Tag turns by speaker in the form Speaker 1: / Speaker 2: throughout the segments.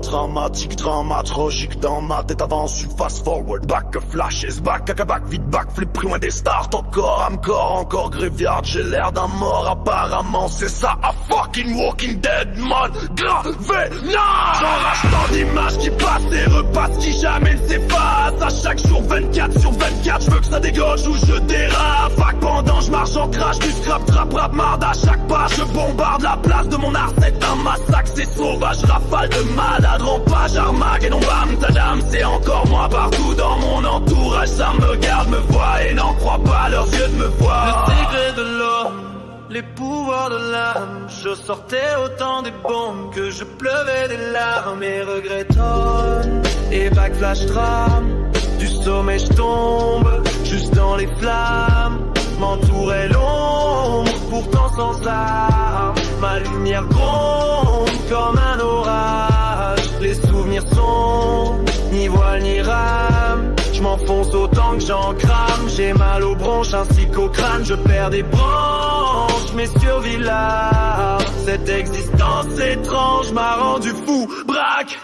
Speaker 1: dramatique, dramaturgique dans ma tête. Avance, fast forward, back, flashes, back, back, vite, back, flip, plus loin des stars. Ton corps, encore gréviard, j'ai l'air d'un mort. Apparemment, c'est ça, a fucking walking dead, man. Grave, j'enrage tant d'images qui passent et repassent, qui jamais ne s'effacent. À chaque jour, 24 sur 24, je veux que ça dégage ou je dérape. Fac pendant, je marche en crash, du scrap, trap, rap, marde à chaque pas. Je bombarde la place de mon art, c'est un massacre, c'est sauvage, rafale de malade, rampage, Armageddon, bam, tadam. C'est encore moi partout dans mon entourage, ça me garde, me voit et n'en croit pas leurs yeux de me voir.
Speaker 2: Le secret de l'homme, les pouvoirs de l'âme. Je sortais autant des bombes que je pleuvais des larmes. Et regrettonne, et backflash trame. Du sommet je tombe, juste dans les flammes. M'entourait l'ombre, pourtant sans armes. Ma lumière gronde comme un orage. Les souvenirs sont ni voile ni rame. Je m'enfonce autant que j'en crame. J'ai mal aux bronches ainsi qu'au crâne. Je perds des branches mais survis là. Cette existence étrange m'a rendu fou. Braque.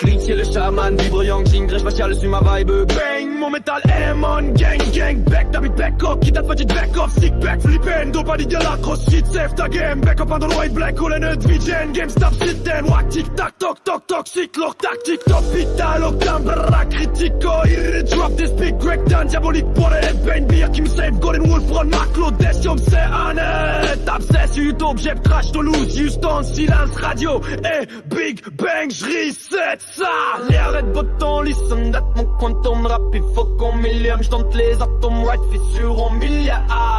Speaker 2: Glitch et le chaman, vibre yang king, grèche faciale sur ma vibe. Bang, mon métal aim on, gang, gang, back, David back up, quitte à te back off, sick back, flippin', dopamine de la cross shit, save ta game, back up on the white, black hole and a VGN, game stop, sit then, whack, tic tac, toc, toc, toxic, leur tactique, top, vital, octane, brrra, critico, il drop this big breakdown, diabolique pour les headbang, beer qui me save, golden wolf, run, ma Claudessium, c'est honnête, abscess, YouTube, j'ai crash, Toulouse, Houston, silence, radio, et big bang, j'reset. Ça, les arrêts botons, listen that mon quantum rap, il faut qu'on millième, j'tente les atomes, right, fissure en milliers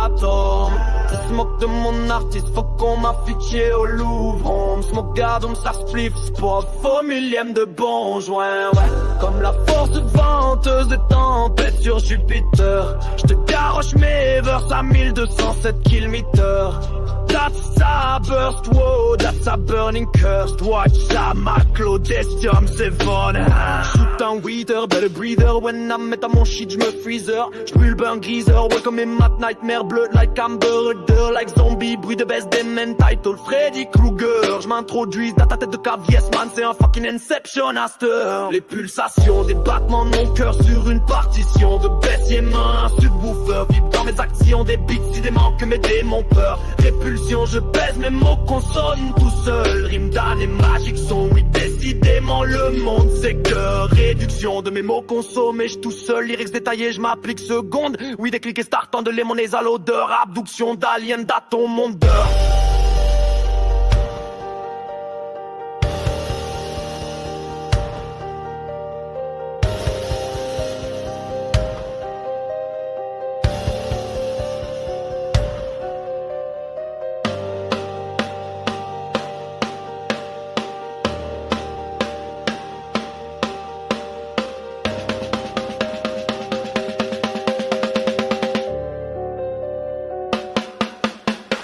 Speaker 2: atomes. Ça se moque de mon artiste, faut qu'on m'affiche au Louvre. On me smoke garde, on me ça spliff, c'est pas faux millième de bons joints, ouais. Comme la force venteuse de tempête sur Jupiter. J'te garoche mes verses à 1207 km. That's a burst, whoa, that's a burning curse. Watch ça, ma Claudessium, c'est fun. Shoot un weeder, better breather. When I'm at mon shit, j'me freezer. J'brûle burn greaser, welcome in my nightmare. Blood like Amber Heard, like zombie. Bruit de baisse des men, title Freddy Krueger. J'm'introduis dans ta tête de cave, yes man, c'est un fucking Inception à cette heure. Les pulsations, des battements de mon cœur sur une partition de baissier main. Un subwoofer, vibre dans mes actions, des beats si des manques que mes démons peur. Répulsion, je pèse mes mots consonnes tout seul. Rime d'âne et magique sont, oui décidément le monde c'est que réduction de mes mots consommés. J'suis tout seul, lyrics détaillés, je m'applique seconde. Oui des clics et start en de les à l'odeur. Abduction d'aliens, daton, monde d'heure.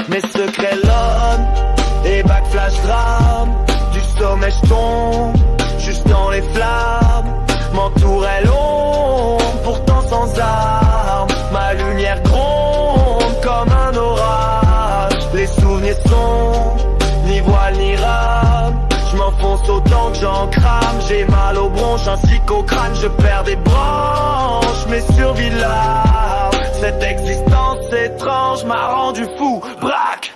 Speaker 2: Mes secrets l'homme et backflash drame. Du sommet je tombe, juste dans les flammes. M'entourait l'ombre, pourtant sans armes. Ma lumière gronde comme un orage. Les souvenirs sont ni voile ni rame. Je m'enfonce autant que j'en crame. J'ai mal aux bronches ainsi qu'au crâne. Je perds des branches mais survis là. Cette existence étrange m'a rendu fou. Braque.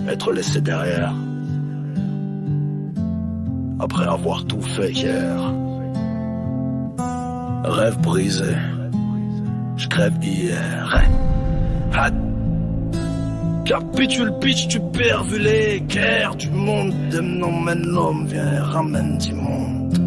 Speaker 1: Être laissé derrière après avoir tout fait hier. Rêve brisé, je crève hier. Capitule pitch, tu perds vu les guerres du monde. Dem non mène l'homme, viens ramène du monde.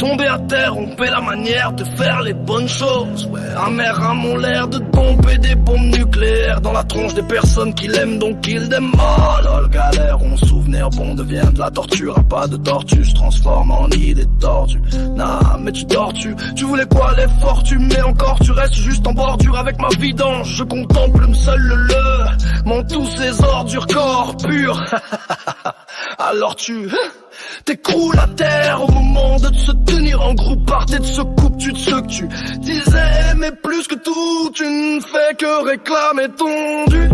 Speaker 3: tomber à terre, on fait la manière de faire les bonnes choses. Ouais, amers ont l'air de tomber des bombes nucléaires dans la tronche des personnes qui l'aiment, donc ils l'aiment. Oh lol, galère, on souvenir bon devient de la torture. Un pas de tortue se transforme en idée tordue. Nah, mais tu dors, tu voulais quoi, les fortunes, mais encore tu restes juste en bordure avec ma vidange. Je contemple seul mon tous ces ordures corps purs. Alors tu t'écroules à terre au moment de se tenir en groupe, par tête de ce coupe, tu de ce que tu disais, mais plus que tout, tu ne fais que réclamer ton dû.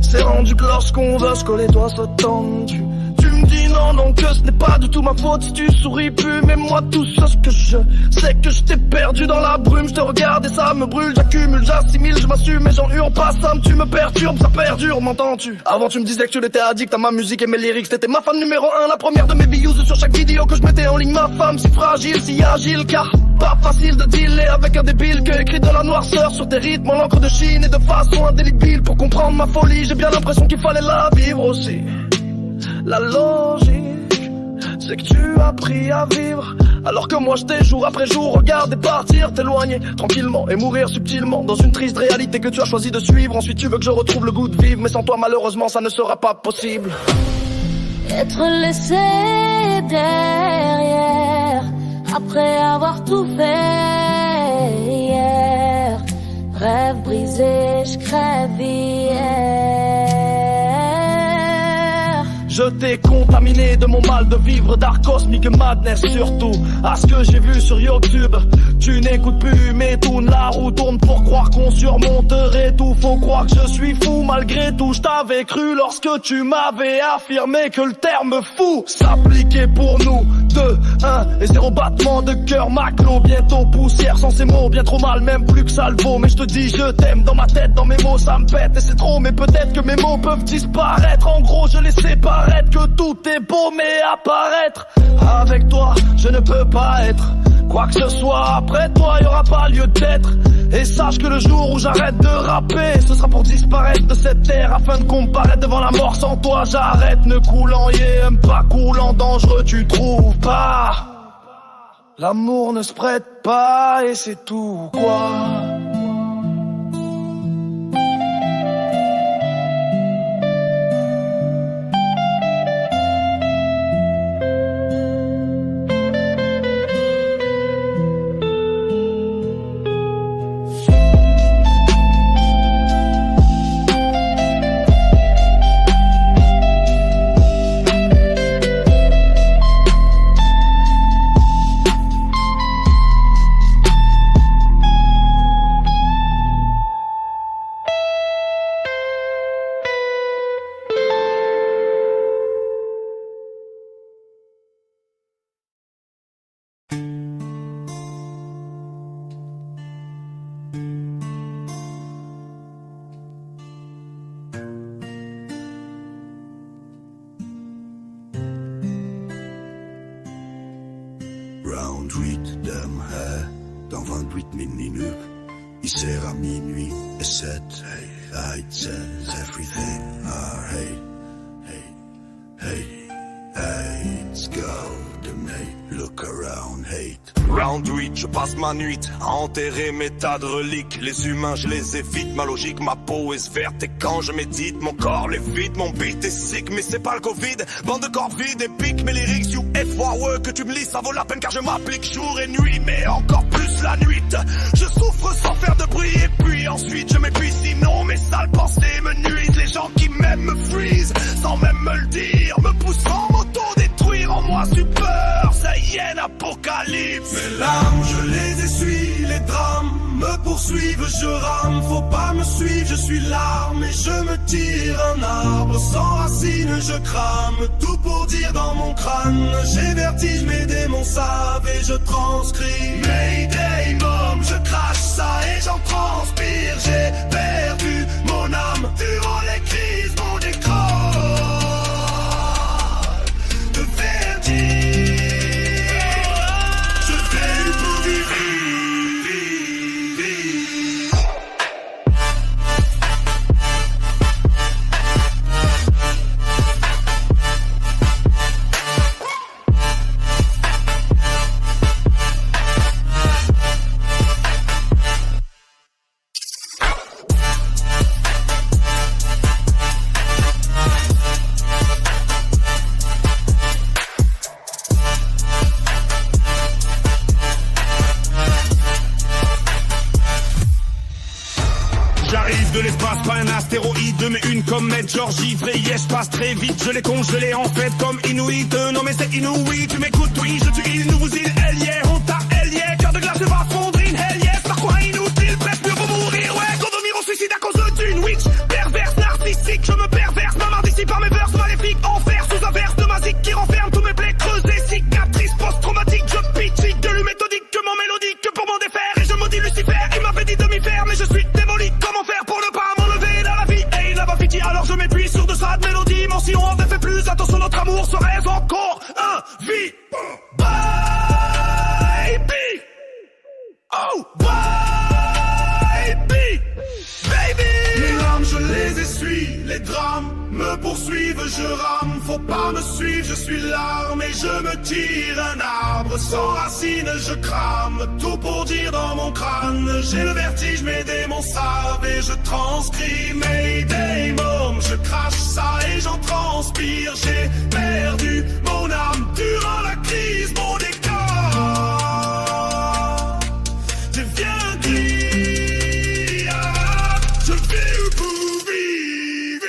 Speaker 3: C'est rendu que lorsqu'on veut se coller, toi ça tendu. Tu me dis non, que ce n'est pas du tout ma faute si tu souris plus. Mais moi tout ça, ce que je sais que je t'ai perdu dans la brume. Je te regarde et ça me brûle, j'accumule, j'assimile, je m'assume et j'en hurle pas. Ça tu me perturbes, ça perdure, m'entends-tu? Avant tu me disais que tu étais addict à ma musique et mes lyrics. T'étais ma fan numéro 1, la première de mes views sur chaque vidéo que je mettais en ligne. Ma femme si fragile, si agile, car pas facile de dealer avec un débile que écrit de la noirceur sur tes rythmes en encre de Chine et de façon indélébile. Pour comprendre ma folie, j'ai bien l'impression qu'il fallait la vivre aussi. La logique, c'est que tu as appris à vivre, alors que moi je t'ai jour après jour regardé partir, t'éloigner tranquillement et mourir subtilement dans une triste réalité que tu as choisi de suivre. Ensuite tu veux que je retrouve le goût de vivre, mais sans toi malheureusement ça ne sera pas possible.
Speaker 4: Être laissé derrière après avoir tout fait hier. Rêve brisé, je crève hier.
Speaker 3: Je t'ai contaminé de mon mal de vivre, d'art cosmique madness surtout. À ce que j'ai vu sur YouTube, tu n'écoutes plus mes tunes. La roue tourne pour croire qu'on surmonterait tout. Faut croire que je suis fou malgré tout. Je t'avais cru lorsque tu m'avais affirmé que le terme fou s'appliquait pour nous. 2, 1 et 0 battement de cœur, maclo, bientôt poussière. Sans ces mots, bien trop mal, même plus que ça le vaut. Mais je te dis je t'aime, dans ma tête, dans mes mots ça me pète. Et c'est trop, mais peut-être que mes mots peuvent disparaître. En gros je les sépare, que tout est beau mais apparaître. Avec toi je ne peux pas être quoi que ce soit. Après toi y aura pas lieu d'être. Et sache que le jour où j'arrête de rapper, ce sera pour disparaître de cette terre, afin de comparaître devant la mort. Sans toi j'arrête, ne coulant yeah, pas coulant, dangereux tu trouves pas. L'amour ne se prête pas et c'est tout quoi.
Speaker 1: Round 8 dem här, dans 28 minutes. Il sert à minuit et 7. Hey, I says everything I hate. Hey, hate's golden, hey, look around, hate. Round 8, je passe ma nuit à enterrer mes tas de reliques. Les humains, je les évite, ma logique, ma peau est verte. Et quand je médite, mon corps lévite, mon beat est sick. Mais c'est pas le Covid, bande de corps vides, épique. Mes lyrics, you F-wow, que tu me lis, ça vaut la peine car je m'applique jour et nuit. Mais encore plus la nuit, je souffre sans faire de bruit. Et puis ensuite, je m'épuise, sinon mes sales pensées me nuisent. Les gens qui m'aiment me freeze, sans même me le dire, me poussant m'auto-détruire. En moi, super, ça y est, l'apocalypse. Mes larmes, je les essuie, les drames me poursuivent, je rame. Faut pas me suivre, je suis l'arme et je me tire un arbre sans racines, je crame. Tout pour dire dans mon crâne, j'ai vertige, mes démons savent et je transcris. Mayday, mom, je crache ça et j'en transpire. J'ai perdu mon âme durant les crises, mon écran de vertige. Je fais pour vivre.
Speaker 5: J'arrive de l'espace, pas un astéroïde, mais une comète. Georgie, vrai, yeah, je passe très vite. Je les congelé en fait comme Inuit. Non mais c'est inouï, tu m'écoutes, oui, je tue il, nouveau île, hell yeah, on t'a hell yeah. Cœur de glace, je vais fondre in hell yes. Par quoi inutile, bref, mieux vaut mourir, ouais. Condomir au suicide à cause d'une witch. Perverse, narcissique, je me perverse. Ma d'ici par mes verses maléfiques. Enfer sous averse de ma zik qui renferme tous mes plaies creusées. Cicatrices post-traumatiques, je pitch de lui méthodique que mon mélodique que pour m'en défaire. Et je maudis Lucifer, il m'avait dit de m'y faire, mais je suis démoli. Comment faire pour ne pas m'enlever dans la vie? Et il n'a pas fini, alors je m'épuise sur de sad mélodie. Mon si on avait fait plus, attention notre amour serait encore un vie. Baby, oh baby, baby. Les larmes je les essuie, les drames me poursuivent, je rame. Faut pas me suivre, je suis l'arme et je me tire un arbre sans racines, je crame. Tout pour dire dans mon crâne, j'ai le vertige, mes démons savent et je transcris mes démons. Je crache ça et j'en transpire, j'ai perdu mon âme durant la crise, mon écart devient gris. Ah, je vis pour vivre.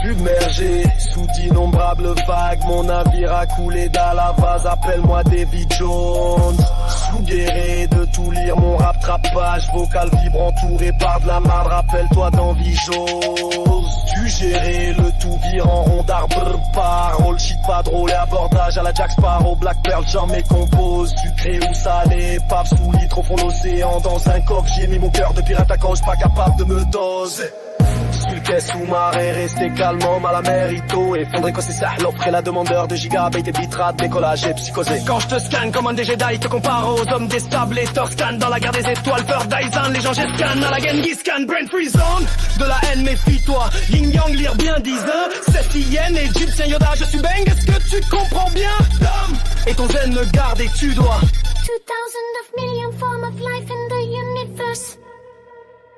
Speaker 3: Submergé sous d'innombrables vagues, mon navire a coulé dans la vase, appelle-moi David Jones. Sous-guéré de tout lire, mon rattrapage vocal vibre entouré par de la marde, rappelle-toi d'envie j'ose. Tu gérer le tout vire en rond d'arbre, parole, shit pas drôle et abordage à la Jack Sparrow, Black Pearl, jamais compose. Sucré ou salé, pape sous litre au fond de l'océan, dans un coq j'ai mis mon cœur de pirate à cause, pas capable de me doser. Sulquet sous-marin, resté calmement à la mérito. Effondré quand c'est ça, l'offre et la demandeur de gigabytes et bitrate, décollage et psychosé. Quand je te scanne comme un des Jedi, te compare aux hommes des stables et scan dans la guerre des étoiles, peur Dyson, les gens j'escanne à la Genghis Khan, brain free zone. De la haine, méfie-toi, yin yang, lire bien 10 heures. Cette hyène, égyptien Yoda, je suis bang, est-ce que tu comprends bien? L'homme et ton zen me garde et tu dois
Speaker 4: 2000 of million form of life in the universe.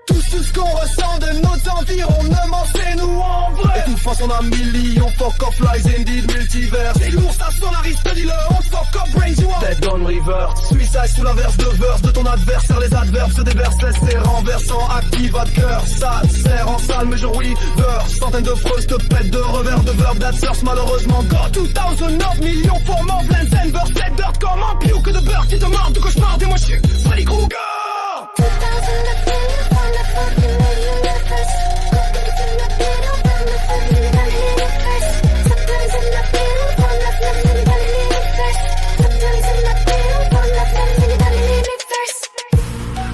Speaker 3: Tout ce qu'on ressent de nos environnements, c'est nous en vrai. Et toute façon on a millions, fuck off lies indeed, multivers. C'est lourd, ça sonarise, te dis le honte, fuck up brains, you are dead on river. Suicide sous l'inverse de verse de ton adversaire, les adverbes se déversent, laisse les renversants, active à cœur. Ça sert en salle, mais je reverse. Centaines de freuses te pètent de revers de verbe, that source malheureusement. God 2000 of millions form of lands and verse, dead dirt comme un piou que de beurre qui te mord de cauchemar, dis-moi je suis Freddy Krueger.
Speaker 4: 2000 of million form of life in the universe.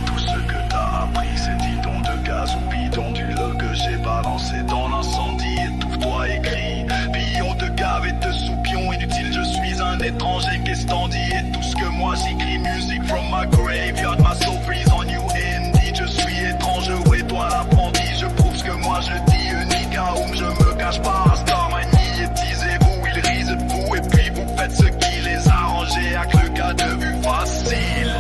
Speaker 5: Tout ce que t'as appris, c'est bidon de gaz ou bidon du lot que j'ai balancé dans l'incendie. Étouffe-toi et crie, billon de gave et de soupion. Inutile, je suis un étranger, qu'est-ce t'en dis? Et tout ce que moi j'écris, music from my graveyard, my soul freeze on you indeed. Je suis étrange, ouais toi l'apprenti. Je prouve ce que moi je dis, unique à whom je me cache pas. Star magnétisez-vous, ils risent de vous. Et puis vous faites ce qui les arrange avec le cas de vue facile.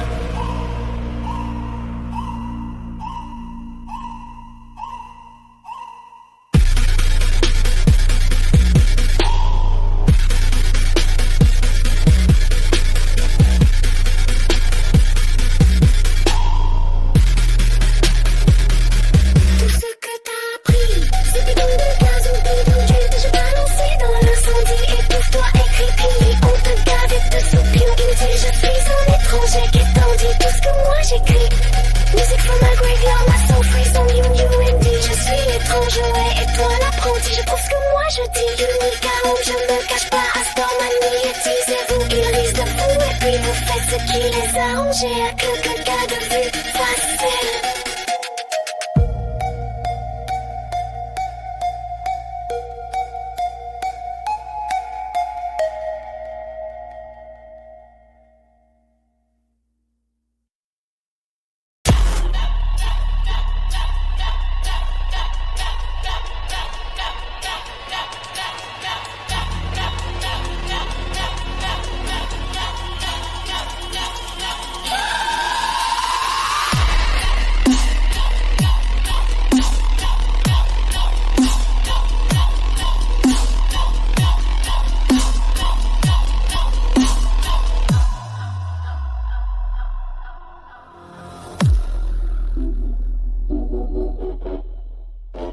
Speaker 4: Qui les a rangés à quelques cas de vue facile.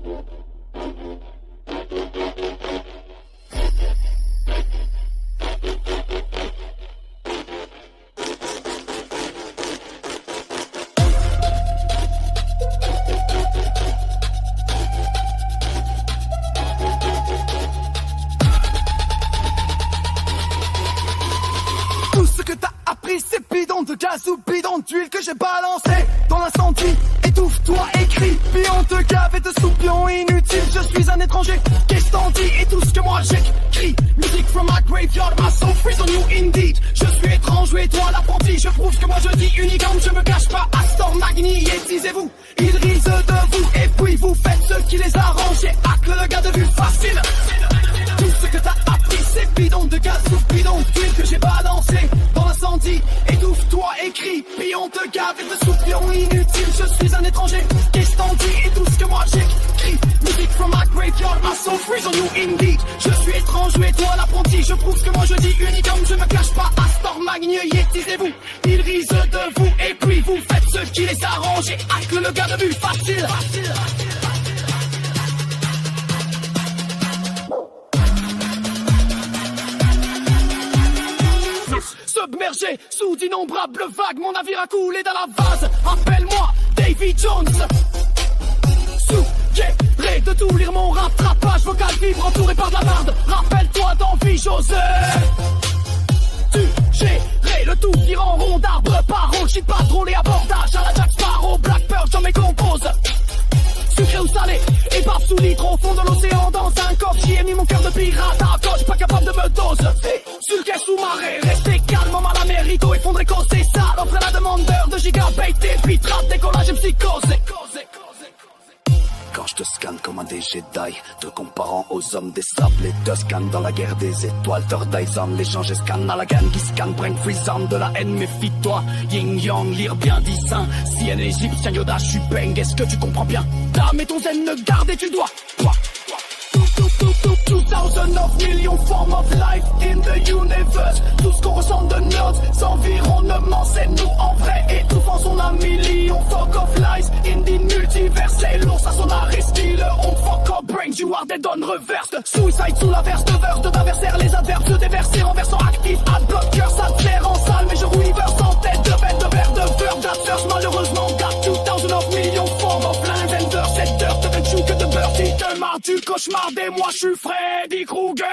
Speaker 6: Tout ce que t'as appris, c'est bidon de gaz ou bidon d'huile que j'ai balancé dans l'incendie. Étouffe-toi, écris, pion te cave et te soupion inutile. Je suis un étranger, qu'est-ce t'en dis? Et tout ce que moi j'écris, music from my graveyard, my soul freeze on you indeed. Je suis étrange, et toi l'apprenti, je prouve que moi je dis unicorn, je me cache pas. Astor, magnétisez-vous, ils risent de vous. Et puis vous faites ce qui les arrange, et hack le gars de vue facile. Tout ce que t'as appris, c'est bidon de gaz ou bidon d'huile que j'ai balancé dans l'incendie. Étouffe-toi, écris, pion te gave et te soupion inutile. Je suis un étranger, qu'est-ce t'en dis? Et tout ce que moi j'écris, music from my graveyard, my soul freeze on you indeed. Je suis étrange, et toi l'apprenti, je prouve que moi je dis unicorn, je me cache pas. Astor, magnétisez-vous, ils risent de vous. Et puis vous faites ce qui les arrange, et hack le gars de vue facile. Submergé sous d'innombrables vagues, mon navire a coulé dans la vase. Appelle-moi Davy Jones. Suggéré de tout lire mon rattrapage vocal vibre entouré par de la marde. Rappelle-toi d'envie José. Tu gérer le tout qui rend rond d'arbre par rond. Shit patrol et abordage à la Jack Sparrow. Black Pearl j'en mécompose. Sucré ou salé, épave sous litre au fond de l'océan dans un coffre. J'y ai mis mon cœur de pirate à coche, pas capable de me dose. Sur le quai sous-marin, restez calme, en mal américo, effondré, causé sale. Offre la demandeur de gigabytes et bitrate, décollage et psychose.
Speaker 3: Quand je te scanne comme un des Jedi, te comparant aux hommes des sables, et te scanne dans la guerre des étoiles, third eyes on, l'échange et scanne à la gamme qui scanne, brain freeze arme de la haine, méfie-toi, yin yang, lire bien distinct, si un égyptien Yoda, je suis bang, est-ce que tu comprends bien? Dame et ton zen ne garde et tu dois, 2000 of millions form of life in the universe. Tout ce qu'on ressent de nos environnements, c'est nous en vrai. Étouffant son un million, fuck of lies in the multiverse. C'est l'ours à son arrêt, style on fuck up brains, you are dead on reverse. Suicide sous l'averse de verse de d'adversaires, les adverbes se déverser en versant actif. Adblocker, ça te sert en salle, mais je river sans tête de bête de verre de verre d'adverse. Malheureusement, got 2000 of millions form of life and dirt. Cette dirt te fait chou que de beurre. Si te marre du cauchemar des moi, je suis Freddy Krueger.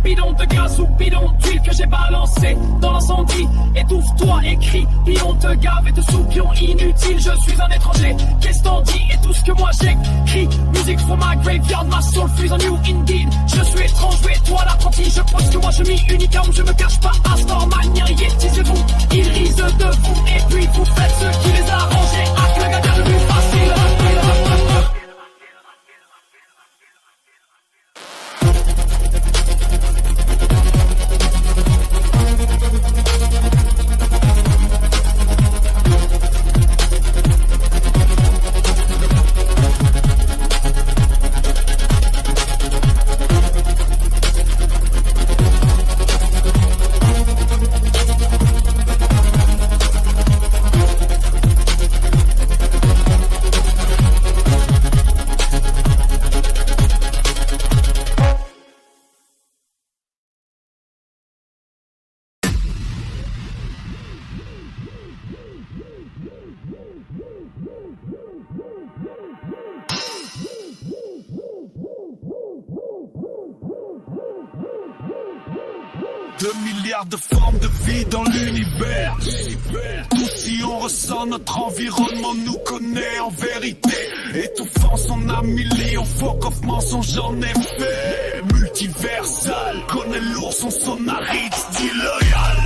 Speaker 3: Bidon de gaz ou bidon d'huile que j'ai balancé dans l'incendie. Étouffe-toi, écris, puis on te gave et te soupion inutile. Je suis un étranger, qu'est-ce t'en dis? Et tout ce que moi j'écris, music from my graveyard, my soul freeze on you indeed. Je suis étrange, et toi l'apprenti, je pense que moi je m'y unicorn, je me cache pas. Astor, magnétisez-vous, ils risent de vous. Et puis vous faites ce qui les arrange, et hack le gars le plus facile.
Speaker 5: Milliards de formes de vie dans l'univers. Nous si on ressent notre environnement nous connaît en vérité. Étouffant son un million, fuck off mensonge en effet. Multiversal, connaît l'ours, on sonarite, dit loyal.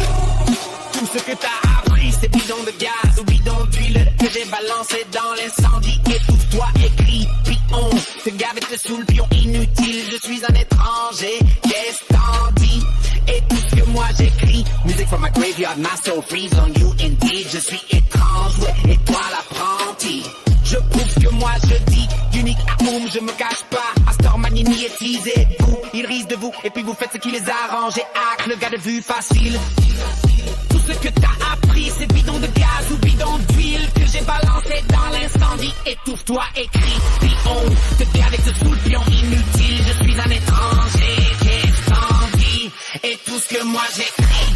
Speaker 7: Tout ce que t'as appris c'est bidon de gaz ou bidon d'huile d'huile que j'ai balancé dans l'incendie. Étouffe-toi et crie, pion. Te gave et te saoule, pion inutile. Je suis un étranger, qu'est-ce t'en dis? Et tout ce que moi j'écris, music from my graveyard, my soul freeze on you indeed. Je suis étrange, ouais, et toi l'apprenti. Je prouve que moi je dis, unique à Oum, je me cache pas. Astor Magnini est teasé, vous, ils risent de vous, et puis vous faites ce qui les arrange. Et hack, le gars de vue facile. Tout ce que t'as appris, c'est bidon de gaz ou bidon d'huile que j'ai balancé dans l'incendie. Étouffe-toi et crie, pion. Te fais avec ce sous pion inutile, je suis un étranger, qu'est-ce t'en dis? Et tout ce que moi j'écris.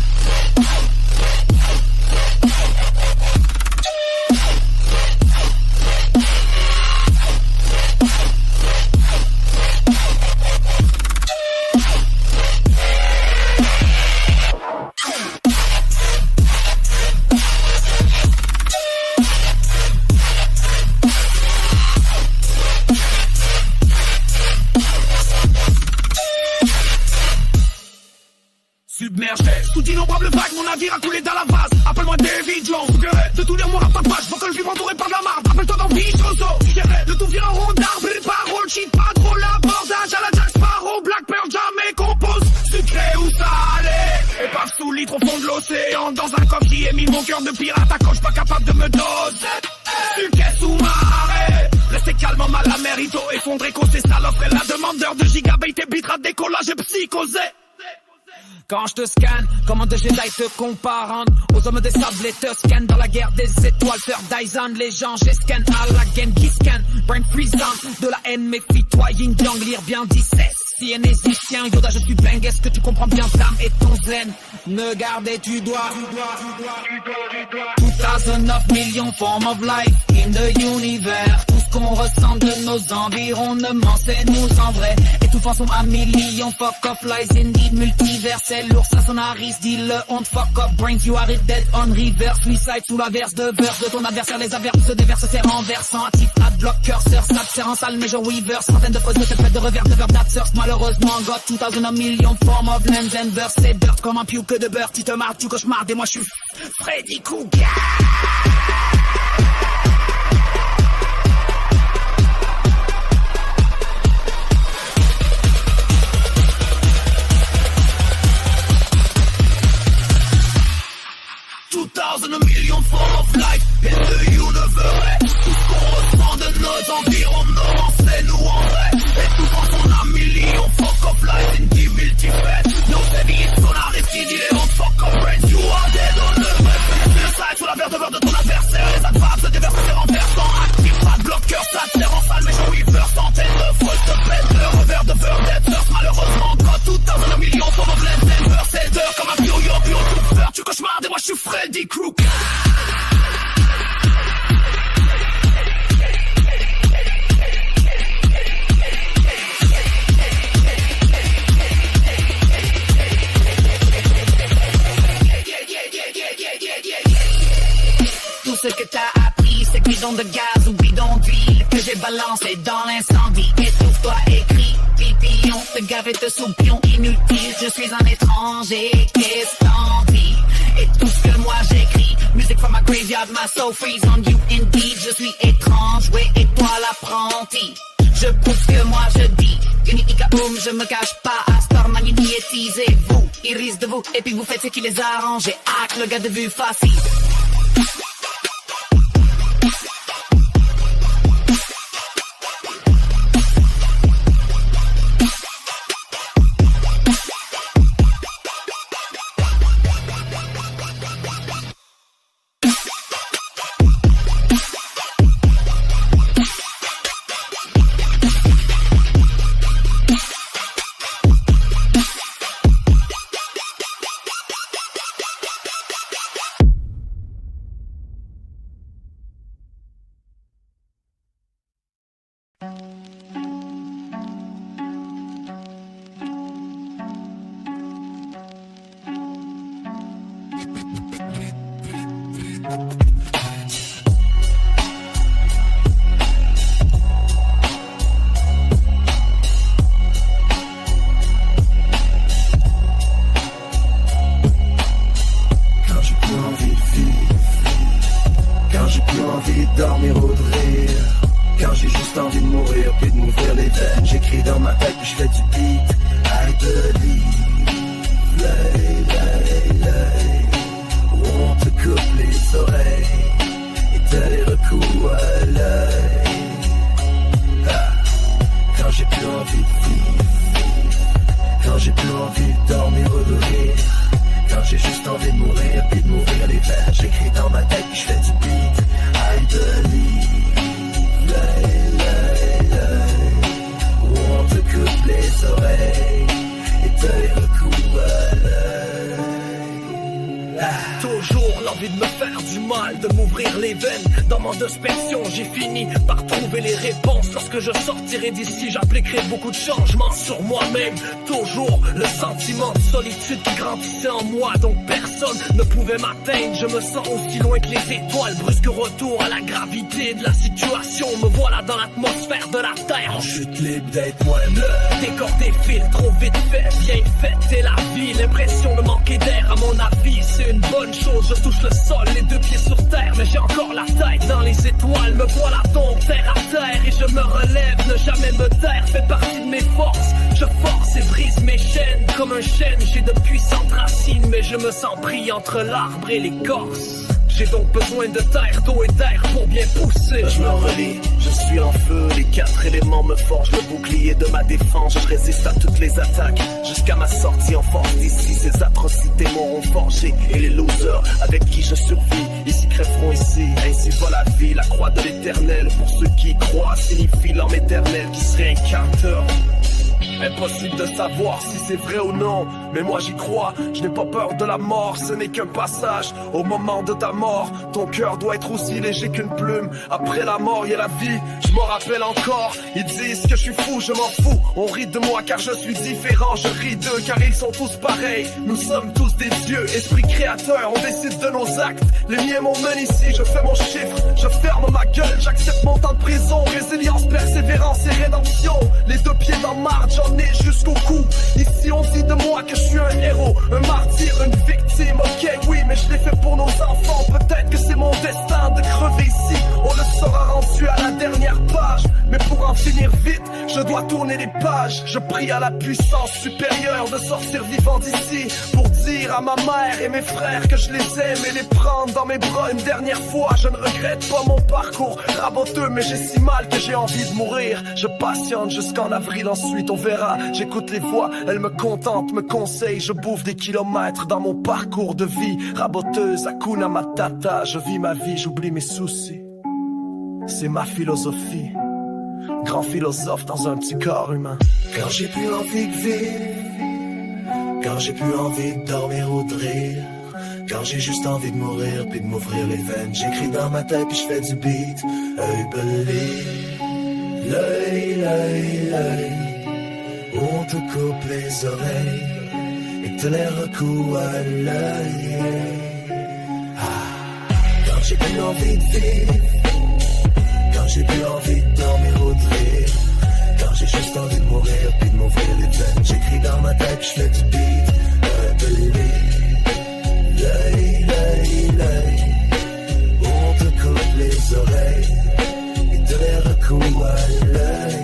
Speaker 3: Submergé sous d'innombrables vagues, mon navire a coulé dans la vase. Appelle-moi David Jones, de tout lire mon rattrapage. Faut que le vivre entouré par de la marde. Rappelle-toi dans Vichoso, le tout vire en rond d'arbre. Les paroles, cheat, pas drôle, l'abordage à la Jack Sparrow. Black Pearl, jamais compose, sucré ou salé. Épave sous litre au fond de l'océan. Dans un coffre qui émit mon cœur de pirate. Accroche pas capable de me doser. Suquet sous marée. Restez calme en mal la mérito. Effondré, causé, ça l'offre. Et la demandeur de gigabytes et bits, décollage et psychosé.
Speaker 7: Quand je te scanne, comment de Jedi te comparant aux hommes des sables et te scanne dans la guerre des étoiles. Faire Dyson, les gens, j'escanne à la gaine qui scanne. Brain freezant, de la haine, méfie-toi, yin yang, lire bien 17. Si un hésitien, Yoda, je suis bang, est-ce que tu comprends bien l'âme et ton zen? Me garder, tu dois. 2009 millions form of life in the universe. Tout ce qu'on ressent de nos environnements, c'est nous en vrai. Étouffant son à millions, fuck off lies indeed, multivers. C'est lourd, ça sonarise, dis-le, on te fuck up brains, you are it dead on reverse. Suicide sous la verse de verse de ton adversaire, les averses se déversent, c'est renversant. Actif, adblock, curseur, snap, c'est en salle, major weaver. Centaines de fausses de fait de revers, de verbe d'absurd. Malheureusement, got 2000 a million form of lens and verse. C'est dirt comme un piou que de beurre, tu te marres, tu cauchemardes et moi je suis Freddy Krueger.
Speaker 3: A million form of life in the universe. Tout ce qu'on ressent de nos environnements, c'est nous en vrai. Et tout quand on a millions fuck of life in the multiverse. No heavy is on Aristide, il est on fuck of brains. You are dead on the web. Suicide sous la verre de beurre de ton adversaire. Les adverbes se déversent, c'est renversant. Active, pas de bloqueur, ça te terre en salle, mais je weaver. Centaines de fausses de pète, le revers de beurre, dead surf. Malheureusement, quand tout dans un million form of lens and verse. C'est d'heure comme un bio-yo, tout faire. Tu cauchemardes et moi je suis Freddy Krueger.
Speaker 7: Tout ce que t'as appris, c'est bidon de gaz ou bidon d'huile que j'ai balancé dans l'incendie. Étouffe-toi et crie, pipillon, te gave et te soupion inutile. Je suis un étranger, qu'est-ce t'en dis? Et tout ce que moi j'écris, music from my graveyard, my soul freeze on you indeed. Je suis étrange, ouais, et toi l'apprenti. Je prouve que moi je dis, unique à Oum, je me cache pas. Astor Magnini est teasé, vous, ils risent de vous, et puis vous faites ce qui les arrange. Et hack, le gars de vue facile.
Speaker 6: veines. J'écris dans ma tête puis je fais du beat. I believe, lay, lay, lay. On te coupe les oreilles et te les recoue à l'œil. Quand j'ai plus envie de vivre, quand j'ai plus envie de dormir ou de rire, quand j'ai juste envie de mourir puis de mourir les veines. J'écris dans ma tête puis je fais du beat. I believe, lay, lay, lay. On te coupe les oreilles et te les recoue à l'œil.
Speaker 3: Toujours l'envie de me faire du mal, de m'ouvrir les veines. Dans mon introspection, j'ai fini par trouver les réponses. Lorsque je sortirai d'ici, j'appliquerai beaucoup de changements sur moi-même. Toujours le sentiment de solitude qui grandissait en moi, donc personne ne pouvait m'atteindre. Je me sens aussi loin que les étoiles. Brusque retour à la gravité de la situation. Me voilà dans l'atmosphère de la terre.
Speaker 6: Je suis libre d'être moi-même.
Speaker 3: Le décor défile trop vite fait, bien fait et la vie. L'impression de manquer d'air, à mon avis, c'est une bonne chose. Je touche le sol, les deux pieds sur terre, mais j'ai encore la tête dans les étoiles. Me voilà donc terre à terre et je me relève. Ne jamais me taire fait partie de mes forces. Je force et brise mes chaînes. Comme un chêne, j'ai de puissantes racines, mais je me sens pris entre l'arbre et l'écorce. J'ai donc besoin de terre, d'eau et d'air pour bien pousser.
Speaker 6: Je me relie, je suis en feu. Les 4 éléments me forgent le bouclier de ma défense. Je résiste à toutes les attaques jusqu'à ma sortie en force d'ici. Ces atrocités m'auront forgé. Et les losers avec qui je survis ici crèveront ici. Ainsi va la vie, la croix de l'éternel. Pour ceux qui y croient signifie l'homme éternel qui se réincarne.
Speaker 3: Impossible de savoir si c'est vrai ou non, mais moi j'y crois, je n'ai pas peur de la mort, ce n'est qu'un passage. Au moment de ta mort, ton cœur doit être aussi léger qu'une plume. Après la mort, il y a la vie, je m'en rappelle encore. Ils disent que je suis fou, je m'en fous. On rit de moi car je suis différent, je ris d'eux car ils sont tous pareils. Nous sommes tous des dieux, esprit créateur, on décide de nos actes. Les miens m'emmènent ici, je fais mon chiffre, je ferme ma gueule, j'accepte mon temps de prison. Résilience, persévérance et rédemption, les deux pieds dans marde, j'en ai jusqu'au cou. Ici on dit de moi que je suis un héros, un martyr, une victime. Ok oui, mais je l'ai fait pour nos enfants. Peut-être que c'est mon destin de crever ici. On le saura rendu à la dernière page. Mais pour en finir vite, je dois tourner les pages. Je prie à la puissance supérieure de sortir vivant d'ici, pour dire à ma mère et mes frères que je les aime et les prendre dans mes bras une dernière fois. Je ne regrette pas mon parcours raboteux, mais j'ai si mal que j'ai envie de mourir. Je patiente jusqu'en avril, ensuite on verra. J'écoute les voix, elles me contentent, me conseillent. Je bouffe des kilomètres dans mon parcours de vie. Raboteuse, Hakuna Matata. Je vis ma vie, j'oublie mes soucis. C'est ma philosophie. Grand philosophe dans un petit corps humain.
Speaker 6: Quand j'ai plus envie de vivre, quand j'ai plus envie de dormir ou de rire, quand j'ai juste envie de mourir puis de m'ouvrir les veines, j'écris dans ma tête puis je fais du beat. I believe, lay, lay, lay. On te coupe les oreilles et te les recoue à l'œil. Quand j'ai plus envie de vivre, quand j'ai plus envie de dormir ou de rire, quand j'ai juste envie de mourir puis de m'ouvrir les veines, j'écris dans ma tête puis je fais du beat. I believe, lay, lay, lay. On te coupe les oreilles et te les recoue à l'œil.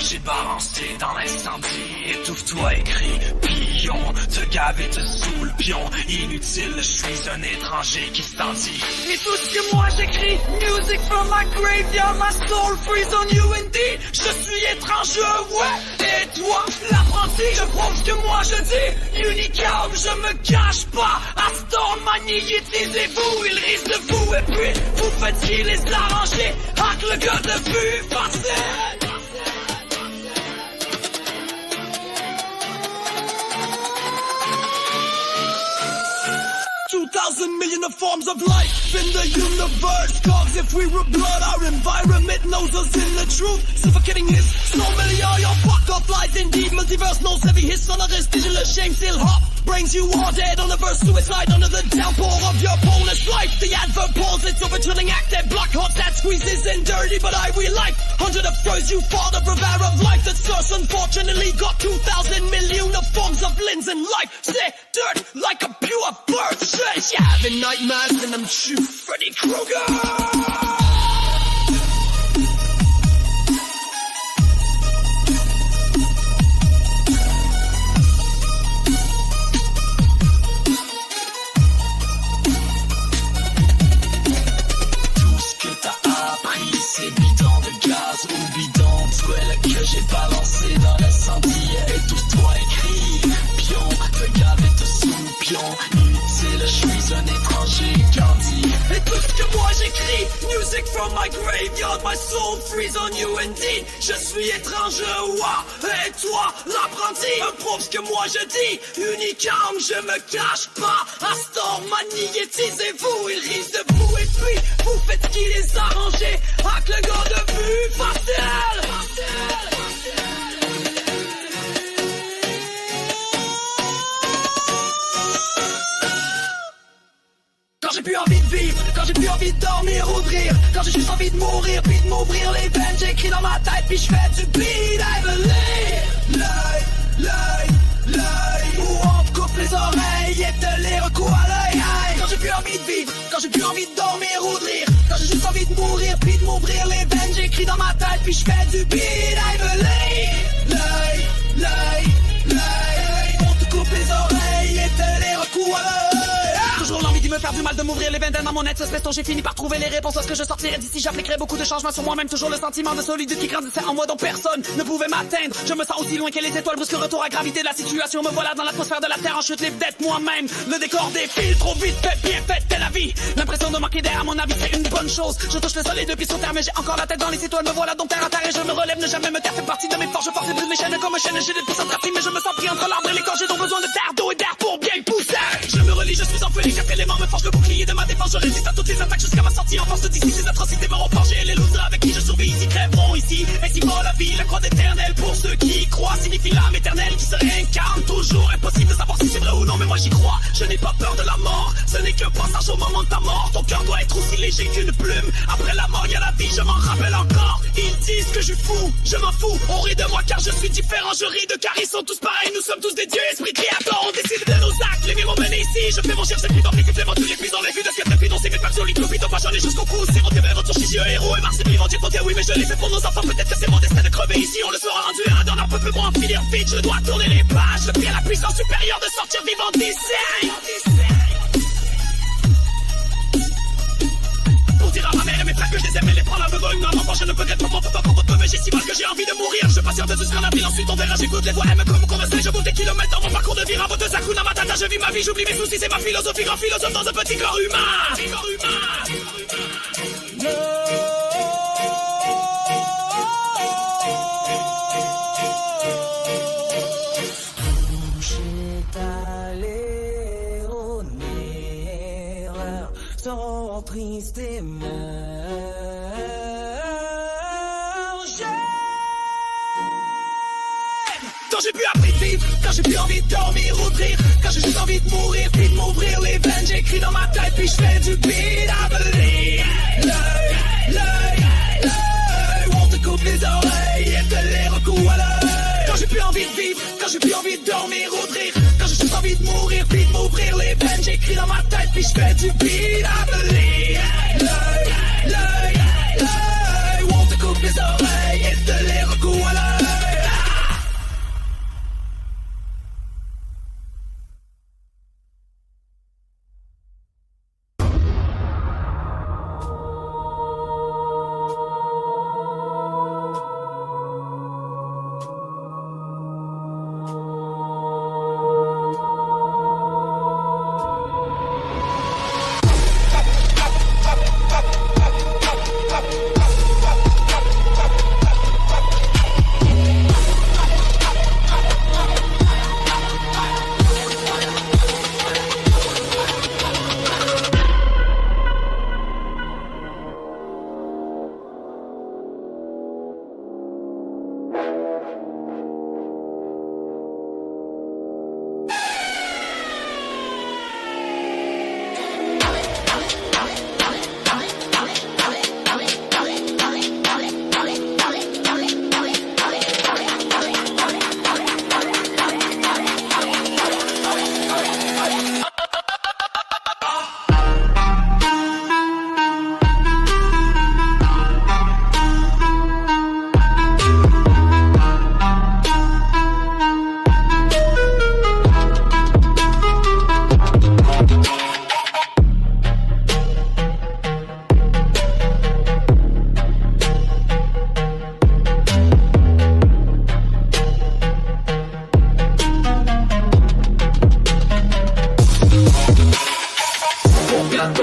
Speaker 3: j'ai balancé dans l'incendie. Étouffe-toi et crie, pion, te gave et te saoule, pion. Inutile, je suis un étranger qui s'en dit.
Speaker 2: Et tout ce que moi j'écris, music from my graveyard, my soul freeze on you indeed. Je suis étranger, ouais. Et toi, l'apprenti, je prouve ce que moi je dis. Unicum, je me cache pas. Astor, magnétisez-vous, il risque de vous. Et puis, vous faites-il les arranger. Hack le gars de vue, facile.
Speaker 6: 2,000 million of forms of life in the universe. Cause if we were blood, our environment knows us in the truth. Suffocating hiss, so many are your fucked up lies. Indeed, multiverse knows heavy hiss, sonorous, digital shame still hot. Brings you all dead on the verse, suicide under the downpour of your bonus life. The adverb pulls, it's over drilling active, block hot that squeezes in dirty, but I will life. Under the furs you fall, the bravado of life that source unfortunately got 2,000 million of forms of lens in life. Say dirt like a pure bird says. Yeah, having nightmares and I'm true Freddy Krueger.
Speaker 3: Ou bidon, duel que j'ai balancé dans l'incendie. Étouffe-toi et crie, pion, te gave et te sous, pion. Inutile, je suis un étranger, Gandhi.
Speaker 2: Et tout ce que moi j'écris, music from my graveyard, my soul freeze on you indeed. Je suis étranger, ouah. Et toi, l'apprenti, prouve ce que moi je dis. Unicum, je me cache pas. Astor, magnétisez-vous, il risque de vous. Et puis, vous faites ce qu'il les arranger. Hack le gars de vue, facile.
Speaker 6: Quand j'ai plus envie de vivre, quand j'ai plus envie de dormir ou de rire, quand j'ai juste envie de mourir puis de m'ouvrir les veines, j'écris dans ma tête puis je fais du beat, I believe. L'œil, où on te coupe les oreilles et te les recoue à l'œil. Quand j'ai plus envie de vivre, quand j'ai plus envie de dormir ou de rire, quand j'ai juste envie de mourir puis de m'ouvrir les veines, j'écris dans ma tête puis je fais du beat, I believe. L'œil, on te coupe les oreilles et te les recoue à l'œil. Toujours l'envie de me faire du mal, de m'ouvrir les veines dans mon être suspect. J'ai fini par trouver les réponses lorsque je sortirai d'ici. J'appliquerai beaucoup de changements sur moi-même. Toujours le sentiment de solitude qui grandissait en moi dont personne ne pouvait m'atteindre. Je me sens aussi loin que les étoiles, brusque retour à gravité de la situation. Me voilà dans l'atmosphère de la terre en chute libre d'être moi-même. Le décor défile trop vite, fait bien fait, telle la vie. L'impression de manquer d'air à mon avis c'est une bonne chose. Je touche le sol et deux pieds sur terre mais j'ai encore la tête dans les étoiles. Me voilà donc terre à terre et je me relève, ne jamais me taire. Fait partie de mes forces, je force et brise mes chaînes comme une chaîne. J'ai des puissantes parties mais je me sens pris entre l'arbre et les corps. J'ai donc besoin de terre, d'eau et d'air pour bien pousser. Je me relie, je suis enfoué, quatre éléments me forgent le bouclier de ma défense. Je résiste à toutes les attaques jusqu'à ma sortie en force d'ici. Ces atrocités m'auront forgé. Les losers avec qui je survis ici crèveront ici. Ainsi va la vie, la croix éternelle. Pour ceux qui y croient signifie l'âme éternelle qui se réincarne. Toujours impossible de savoir si c'est vrai ou non, mais moi j'y crois. Je n'ai pas peur de la mort, ce n'est qu'un passage au moment de ta mort. Ton cœur doit être aussi léger qu'une plume. Après la mort, y a la vie, je m'en rappelle encore. Ils disent que je suis fou, je m'en fous. On rit de moi car je suis différent. Je ris de car ils sont tous pareils. Nous sommes tous des dieux, esprits créateurs. On décide de nos actes, les miens m'ont mené ici. Je fais mon cher, j'ai pris dans les clés, tous les puits dans les vues de ce que t'as dans ces mes papes solides. L'hôpital pas j'en ai jusqu'au cou. C'est mon vers retour chez Dieu, héros et Mars et vivant. Dieu oui, mais je l'ai fait pour nos enfants. Peut-être que c'est mon destin de crever ici. On le sera rendu un dans leur peuple pour en finir vite. Je dois tourner les pages. Le prix à la puissance supérieure de sortir vivant d'ici. Pour dire à ma mère et mes frères que je les aime et les prendre à besogne. Non, non, je ne peux être pas mon papa contre toi, mais j'ai si mal que j'ai envie de mourir. Je patiente jusqu'à la ville, ensuite on verra. J'écoute les voix, elles me comme converser. Je bouge des kilomètres dans mon parcours de vie. Ravo de Sakuna Matata, je vis ma vie, j'oublie mes soucis. C'est ma philosophie, grand philosophe dans un petit corps humain. Sont tristes et meurent. Quand j'ai plus appris de vivre, quand j'ai plus envie de dormir ou de rire, quand j'ai juste envie de mourir puis de m'ouvrir les veines, j'écris dans ma tête puis je fais du beat, I believe. L'œil, on te coupe les oreilles et te les recoue à l'œil. Quand j'ai plus envie de vivre, quand j'ai plus envie de dormir ou de rire, quand j'ai juste envie de mourir puis de m'ouvrir les veines, j'écris dans ma tête puis je fais du beat, I believe. L'œil, on te coupe les oreilles et te les recoue à l'œil.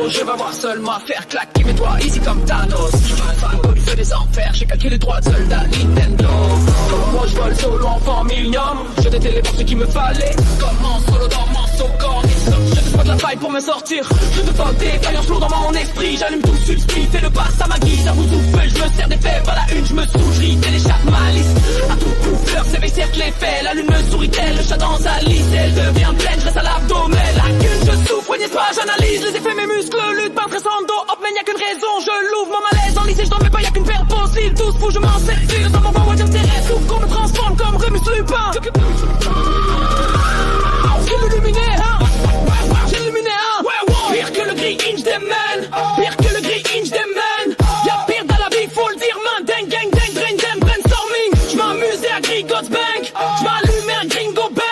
Speaker 3: bientôt je vais avoir seulement à faire claquer mes doigts easy comme Thanos. Je suis un fan du feu des enfers, j'ai calqué les droits de soldat Nintendo. Comme moi je vole solo en formilium, je téléporte ce qu'il me fallait. Comme en solo dans mon corps, je te spot la faille pour me sortir. Je te fuck des faillances lourdes dans mon esprit. J'allume tout sur le speed, fais le pass à ma guise. À vous souffle, je me sers des faits, pas la une, je me souche, téléchappe ma liste. À tout coup, fleur, s'éveille, cercle les faits. La lune me sourit-elle, le chat dans sa liste. Elle devient pleine, je reste à l'abdomen. La cune, je souffre, oui, n'est-ce pas, j'analyse les effets, mes muscles luttent, pas stressando. Hop, mais y'a qu'une raison, je l'ouvre, mon malaise. En lycée, je n'en mets pas, y'a qu'une paire possible. Tous fous, je m'en sers, dans mon voix, j'intéresse. Ouvre qu'on me transforme comme Remus Lupin. J'ai l'illuminé, hein. J'ai l'illuminé, hein. Pire que le gris inch des men. Pire que le gris inch des men. Y'a pire dans la vie, faut le dire, man. Dang, gang, dang, drain, dang, brainstorming. J'm'amusais à Grigots Bank. J'm'allumais un gringo bang.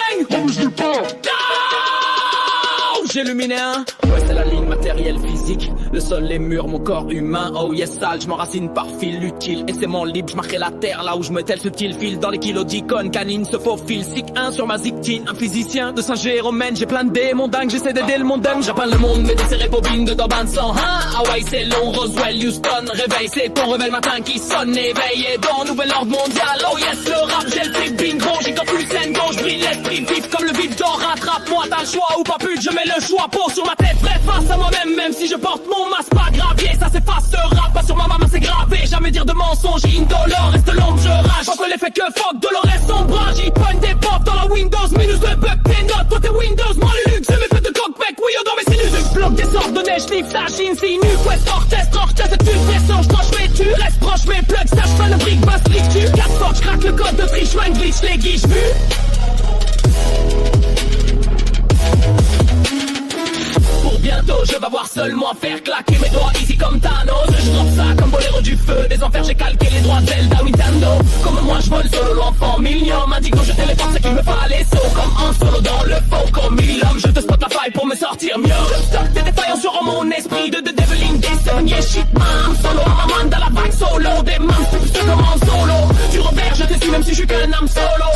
Speaker 3: J'ai illuminé un. Ouais, c'est la ligne matérielle physique. Le sol, les murs, mon corps humain. Oh yes, sale, je m'enracine par fil utile. Et c'est mon libre, je marquerai la terre là où je me tel subtil fil. Dans les kilos d'icônes, canine se faufile. Sick 1 sur ma zictine. Un physicien de Saint-Jérôme, j'ai plein de démons dingues. J'essaie d'aider le monde dingue. J'appelle le monde, mais des bobines de bain de sang. Hein? Hawaii, c'est long, Roswell, Houston. Réveil, c'est ton réveil matin qui sonne. Éveillé dans nouvel ordre mondial. Oh yes, le rap, j'ai le trip bingo. J'ai comme plus saine gauche, brille l'esprit vif comme le vide d'or. Rattrape-moi, t'as le choix ou pas pute. Je mets le choix, peau sur ma tête, vrai face à moi-même. Même si je porte mon masque, pas gravier, ça s'efface ce rap. Pas sur ma maman, c'est gravé. Jamais dire de mensonge, indolore, reste l'ombre, je rage. Entre l'effet que fuck, Dolores sombrage. Il pointe des pop dans la Windows, minus le bug, tes notes, toi t'es Windows. Moi le luxe, mes fêtes de cockback, oui, dans mes sinus. Je bloque des sortes de neige, livre, sache, insinue. Quest, orchestre, c'est une pression. Je tranche, mais tu restes proche, mes plugs, sache pas le brick, basse, brick, tu. 4 forts, j'craque le code de triche, man, glitch, les guiches, vu. Bientôt je vais avoir seulement à faire claquer mes doigts easy comme Thanos. Je drop ça comme Boléro du feu des enfers. J'ai calqué les droits Zelda Nintendo. Comme moi je vole solo l'enfant million. M'indique quand je téléporte ce qu'il me fallait. Saut comme un solo dans le faux comme Millam. Je te spot la faille pour me sortir mieux. Je stocke des défaillances sur mon esprit de deviling des seven yeah shit man. Solo à ma main dans la vague solo. Des mains c'est comme en solo. Tu repères je te suis même si je suis qu'un âme solo.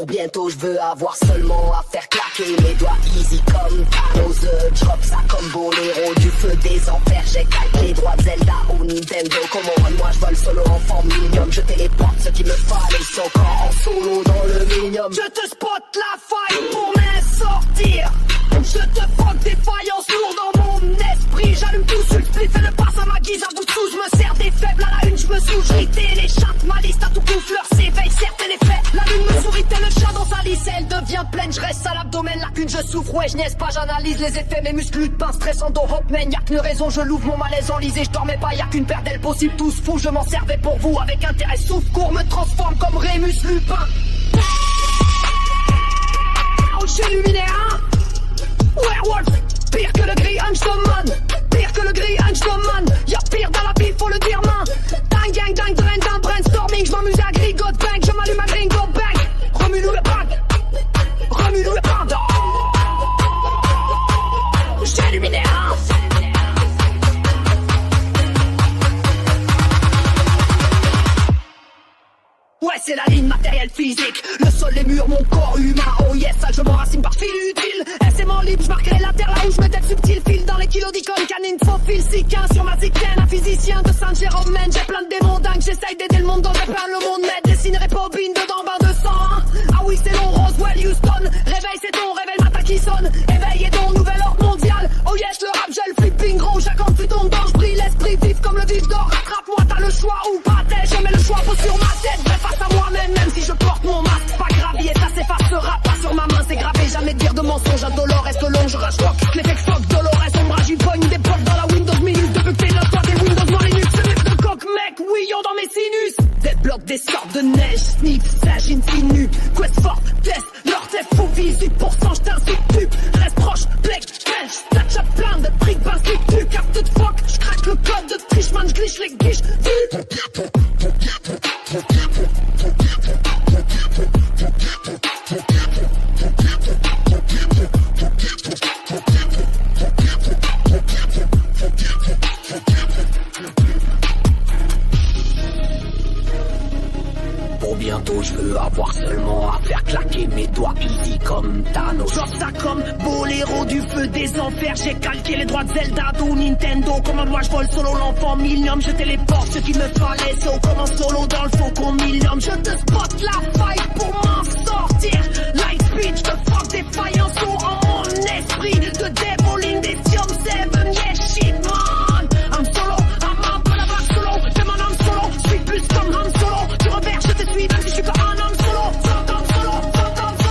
Speaker 8: Bientôt je veux avoir seulement à faire claquer mes doigts easy comme Thanos. Drop ça comme Boléro du feu des enfers. J'ai calqué les droits de Zelda ou Nintendo. Comment moi je vole solo en formilium. Je téléporte ce qu'il me fallait. Son corps en solo dans le millium. Je te spot la faille pour m'en sortir. Je te fuck des faillances lourdes dans mon esprit. J'allume tout sur le split, fais le pass à ma guise. À bout de sous, je me sers des faibles. À la une, je me souche, les chattes. Ma liste à tout coup, fleur s'éveille, certains les faits. La lune me sourit, tel le chat dans sa lisse. Elle devient devient pleine, je reste à l'abdomen, lacune, je souffre, ouais, je niaise pas, j'analyse les effets, mes muscles de pain stressant au hopman, y'a qu'une raison, je l'ouvre mon malaise en lisé, je dormais pas, y'a qu'une paire d'ailes possible, tous fous, je m'en servais pour vous, avec intérêt, souffle, court, me transforme comme Rémus Lupin. J'ai luminéa, werewolf, pire que le gris Einstein, pire que le gris Einstein, y'a pire dans la bille, faut le dire, man. Dang, gang, dang, drain, dang, brainstorming, j'm'amuse à gringo de bang, je m'allume à gringo bang, remue-nous le bag, remue-nous le bag, j'ai luminéa. Ouais, c'est la ligne matérielle physique, le sol, les murs, mon corps humain. Oh yes, ça je m'enracine par fil utile. Aisément libre, je marquerai la terre là où je me tête subtil. Fil dans les kilos d'icônes, canine, faux fil, siquin sur ma zicaine. Un physicien de Saint-Jérôme, man, j'ai plein de démons dingues. J'essaye d'aider le monde dans des pains, le monde m'aide. Dessinerai bobine dedans, bain de sang, hein. Ah oui, c'est long, Roswell, Houston. Réveil, c'est ton réveil, matin qui sonne. Éveil et ton nouvel ordre mondial. Oh yes, le rap, j'ai le flipping gros. J'accorde plus ton dent, j'brille l'esprit vif comme le vif d'or. Rattrape-moi, t'as le choix ou pas, je mets le choix, faut sur ma tête. Face à moi-même, même si je porte mon masque, pas grave, ça s'effacera pas sur ma main, c'est gravé, jamais dire de mensonge, indolore, reste long, je rage rock, les fake stock, Dolores, ombrage, il pogne des potes dans la Windows Minute, depuis que t'es là, toi, des Windows dans Linux, ce mec de coq, mec, oui, dans mes sinus, des blocs, des sortes de neige, sniff, sage, infinu, quest fort, test, l'orteil fou, 18%, j't'insulte, reste proche, black, belge, snatch à plein de prix, basse, tu captes de fuck, j'craque le code de triche, man, j'glitch les guiches, Pour bientôt, je veux avoir seulement à faire claquer mes doigts easy comme Thanos. Genre ça comme Boléro du feu des enfers. J'ai calqué les droits de Zelda ou Nintendo. Comment moi je vole solo l'enfant millium. Je téléporte ce qu'il me fallait. C'est au comment solo dans le faucon millium. Je te spot la faille pour m'en sortir. Light speed, je te frappe des faillances en mon esprit. De déboline des Siom 7, yeah shit man. I'm solo, I'm un peu la vague solo. Fais mon âme solo, je suis plus comme Han Solo. Tu repères, je te suis même si je suis qu'un homme solo. Solo, solo, solo, solo.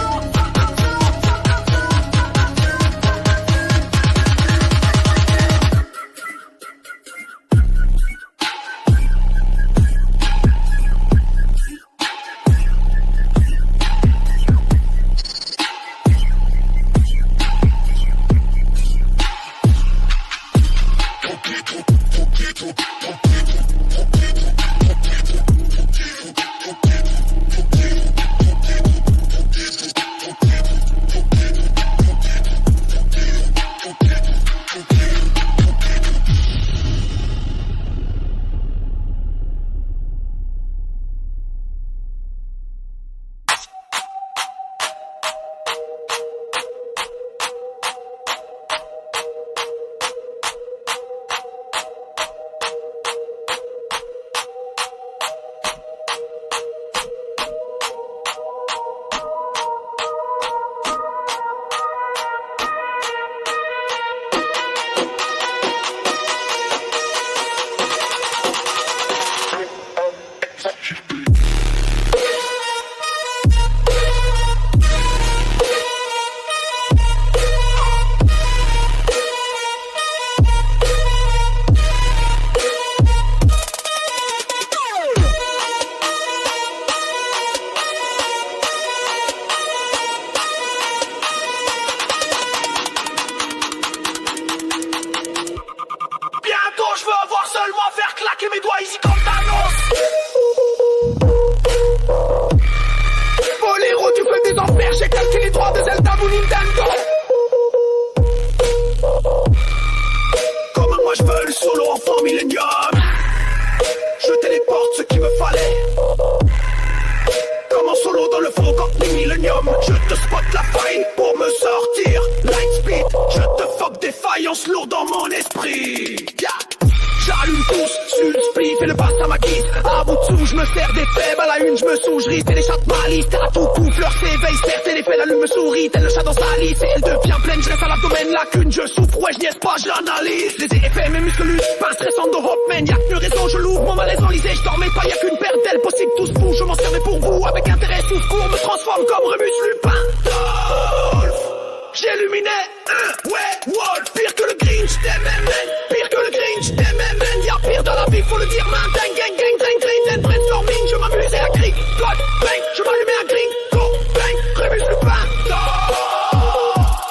Speaker 3: mes doigts ici comme Thanos. Boléro du feu des enfers, j'ai calqué les droits de Zelda ou Nintendo. Comme moi je veux le solo enfant millénium. Je téléporte ce qu'il me fallait. Comme en solo dans le faux contenu millénium. Je te spot la faille pour me sortir. Lightspeed, je te fuck des faillances lourdes dans mon esprit. Yeah. J'allume tous, sur le spliff et le passe à ma guise. À bout de sous, je me sers des faibles, à la une je me sous, je risque et les chats de ma liste. À tout coup, fleur s'éveille, certes, et les faits, l'allume me sourit, tel le chat dans sa lisse. Et elle devient pleine, je reste à l'abdomen, lacune, je souffre, ouais, je niaise pas, j'analyse. Les effets, mes muscles lussent, pas stressant de Hopman, y'a qu'une raison, je l'ouvre, mon malaise enlisé, je dormais pas, y'a qu'une paire d'ailes possible, tous fous, je m'en servais pour vous, avec intérêt, souffle court, me transforme comme Remus Lupin. J'illuminais, ouais, wall, pire que le Grinch d'MMN, pire que le Grinch d'MMN, y'a pire dans la vie, faut le dire, man, dang, gang, gang, dang, dang, brainstorming, je m'amusais à cric, God, bang, je m'allumais à gring, go, bang, Rébus Lupin,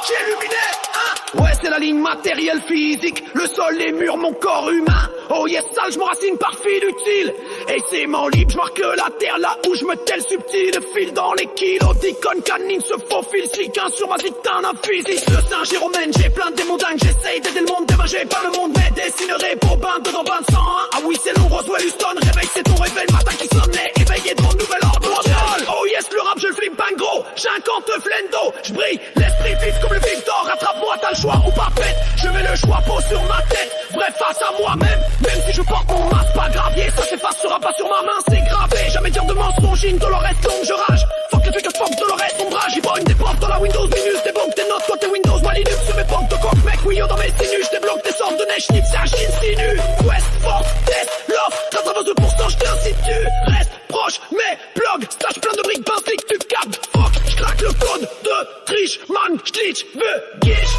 Speaker 3: j'illuminais, hein, ouais, c'est la ligne matérielle physique, le sol, les murs, mon corps humain, oh yes, sale, je m'enracine par fil utile, et c'est mon libre, je marque la terre là où je me tel subtil, file dans les kilos, d'icônes canines se faufile, sliquin sur ma zitane, un fusil, le singe romaine, j'ai plein de démons dingues, j'essaye d'aider le monde, dévagé par le monde, mais dessinerai pour bain dedans 101, ah oui c'est long, Roswell Houston, réveil c'est ton réveil, le matin qui sonnait, éveillé devant nouvel ordre mondial, oh yes, le rap je le flippe bang gros, j'ai un compte flendo, je brille, l'esprit vif comme le Victor, rattrape-moi, t'as le choix ou pas pète, je mets le choix peau sur ma tête, vrai face à moi-même, même si je porte mon masque, pas gravier, ça s'effacera pas sur ma main, c'est gravé, jamais dire de mensonge, in Dolores, donc je rage, fuck le truc que fuck Dolores, ombrage, j'y des portes dans la Windows, minus, débloque tes notes, toi tes Windows, moi Linux, sur mes portes de coq, mec, oui, yo, dans mes sinus, j'débloque tes sortes de neige, nip, sage, insinue, West, Force, Test, Love, 92%, j't'insitue, reste proche, mais blog, stage plein de briques, ben slick, tu captes, fuck, j'craque le code de triche, man, j'glitch, veux, guiche.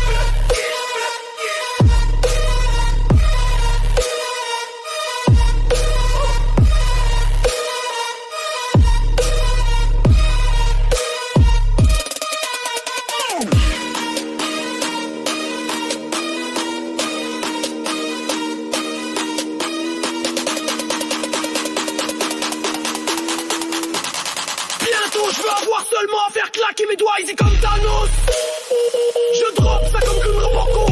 Speaker 3: Je veux avoir seulement à faire claquer mes doigts easy comme Thanos. Je drop ça comme Kung Porco.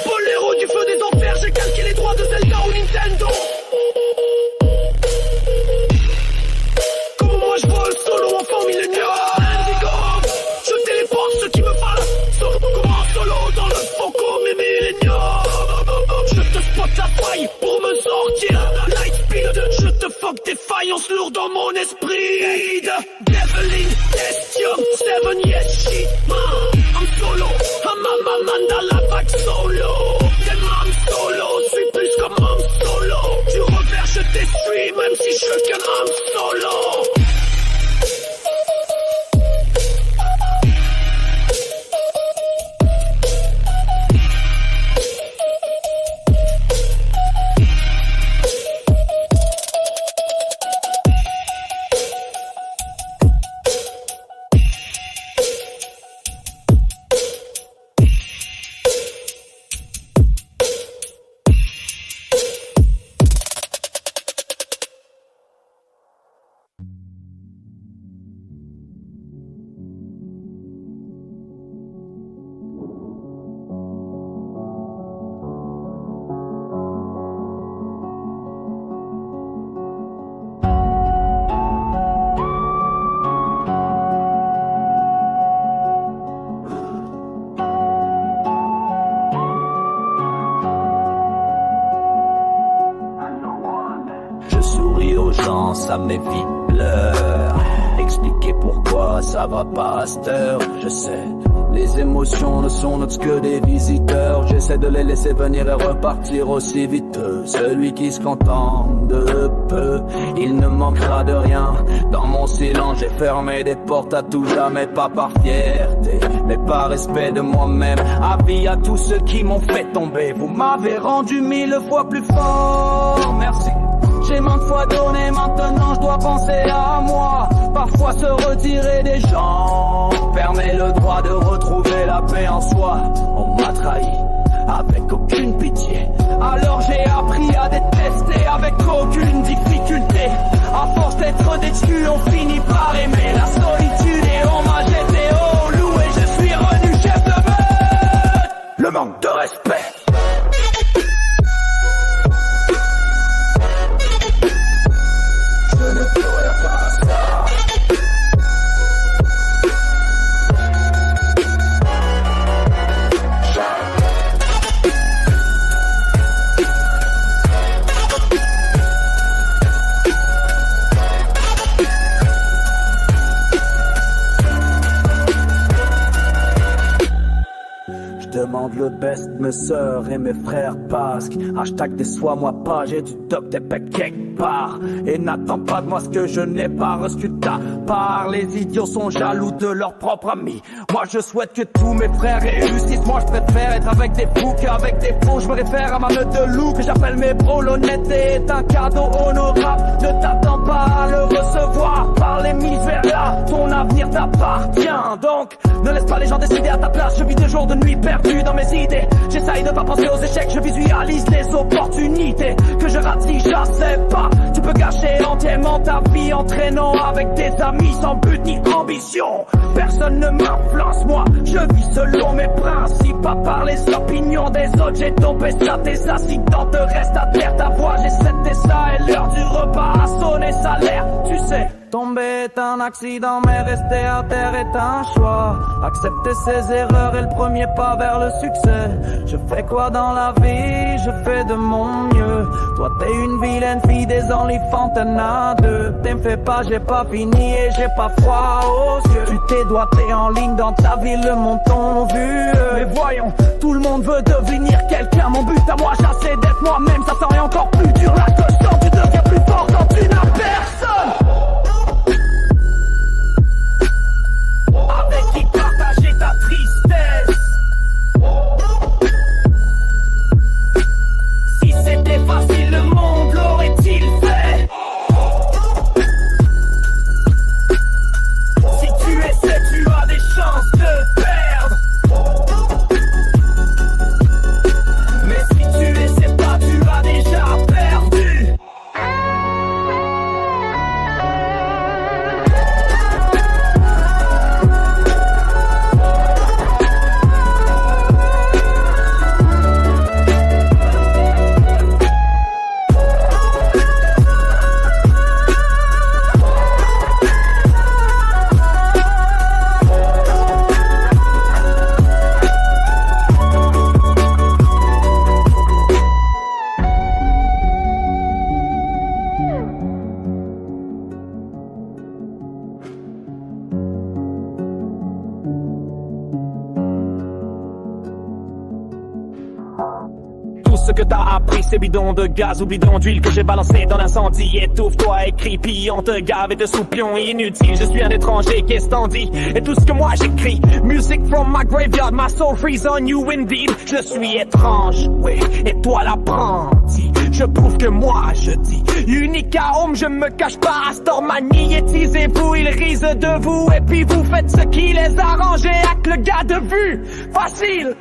Speaker 3: Paul l'héros du feu des enfers, j'ai calqué les droits de Zelda ou Nintendo. Comme moi je vole solo enfant millénaire Indigo. Je téléporte ceux qui me valent. Solo comme un solo dans le foco mes milléniaux. Je te spot la faille pour me sortir. Light speed, je te fuck des faillances lourdes dans mon esprit. Deviling, Testium, 7 yes shit, man. I'm solo, I'm a mandala vague solo. Tellement I'm solo, suis plus comme I'm solo. Tu reverses, je t'essuie, même si je qu'un I'm solo.
Speaker 9: Ça m'évite pleurs. Expliquer pourquoi ça va pas à cette heure. Je sais, les émotions ne sont autres que des visiteurs. J'essaie de les laisser venir et repartir aussi vite. Celui qui se contente de peu, il ne manquera de rien. Dans mon silence, j'ai fermé des portes à tout jamais, pas par fierté, mais par respect de moi-même. Avis à tous ceux qui m'ont fait tomber. Vous m'avez rendu 1000 fois plus fort. Merci. J'ai maintes fois donné, maintenant je dois penser à moi. Parfois se retirer des gens permet le droit de retrouver la paix en soi. On m'a trahi avec aucune pitié, alors j'ai appris à détester avec aucune difficulté. À force d'être déçu, on finit par aimer la solitude. Et on m'a jeté au loup et je suis revenu chef de meute. Le manque de respect. Demande le best, mes sœurs et mes frères basques. Hashtag déçois-moi pas, j'ai du doc des pecs quelque part. Et n'attends pas de moi ce que je n'ai pas. Rescue ta part. Les idiots sont jaloux de leurs propres amis. Moi je souhaite que tous mes frères réussissent. Moi je préfère être avec des fous qu'avec des faux. Je me réfère à ma meute de loups que j'appelle mes bros. L'honnêteté est un cadeau honorable. Ne t'attends pas à le recevoir par les misères-là. Ton avenir t'appartient, donc ne laisse pas les gens décider à ta place. Je vis de jour de nuit perdu dans mes idées. J'essaye de pas penser aux échecs, je visualise les opportunités que je rate si j'assais pas. Tu peux gâcher entièrement ta vie en traînant avec des amis sans but ni ambition. Personne ne m'influence, moi je vis selon mes principes, pas par les opinions des autres. J'ai tombé ça, tes accidents te restent à terre. Ta voix, j'ai cette et ça et l'heure du repas a sonné, ça l'air, tu sais. Tomber est un accident, mais rester à terre est un choix. Accepter ses erreurs est le premier pas vers le succès. Je fais quoi dans la vie? Je fais de mon mieux. Toi t'es une vilaine fille des OnlyFans, t'en as deux. T'en fais pas, j'ai pas fini et j'ai pas froid aux yeux. Tu t'es doigté en ligne dans ta ville, le monton vu. Mais voyons, tout le monde veut devenir quelqu'un. Mon but à moi, j'essaie d'être moi-même. Ça sent encore plus dur, la caution. Tu deviens plus fort quand tu n'as personne avec qui partager ta tristesse. Si c'était facile, le monde l'aurait-il fait? Si tu essaies, tu as des chances de perdre. Mais si tu essaies pas, tu as déjà perdu. Ce que t'as appris, c'est bidon de gaz ou bidon d'huile que j'ai balancé dans l'incendie. Étouffe-toi, écris, puis on te gave et te soupions inutile. Je suis un étranger, qu'est-ce t'en dis? Et tout ce que moi j'écris, music from my graveyard, my soul freeze on you indeed. Je suis étrange, oui, et toi l'apprenti. Je prouve que moi je dis, unique à home, je me cache pas. Astor magnétisez-vous, ils risent de vous. Et puis vous faites ce qui les arrange avec le gars de vue. Facile.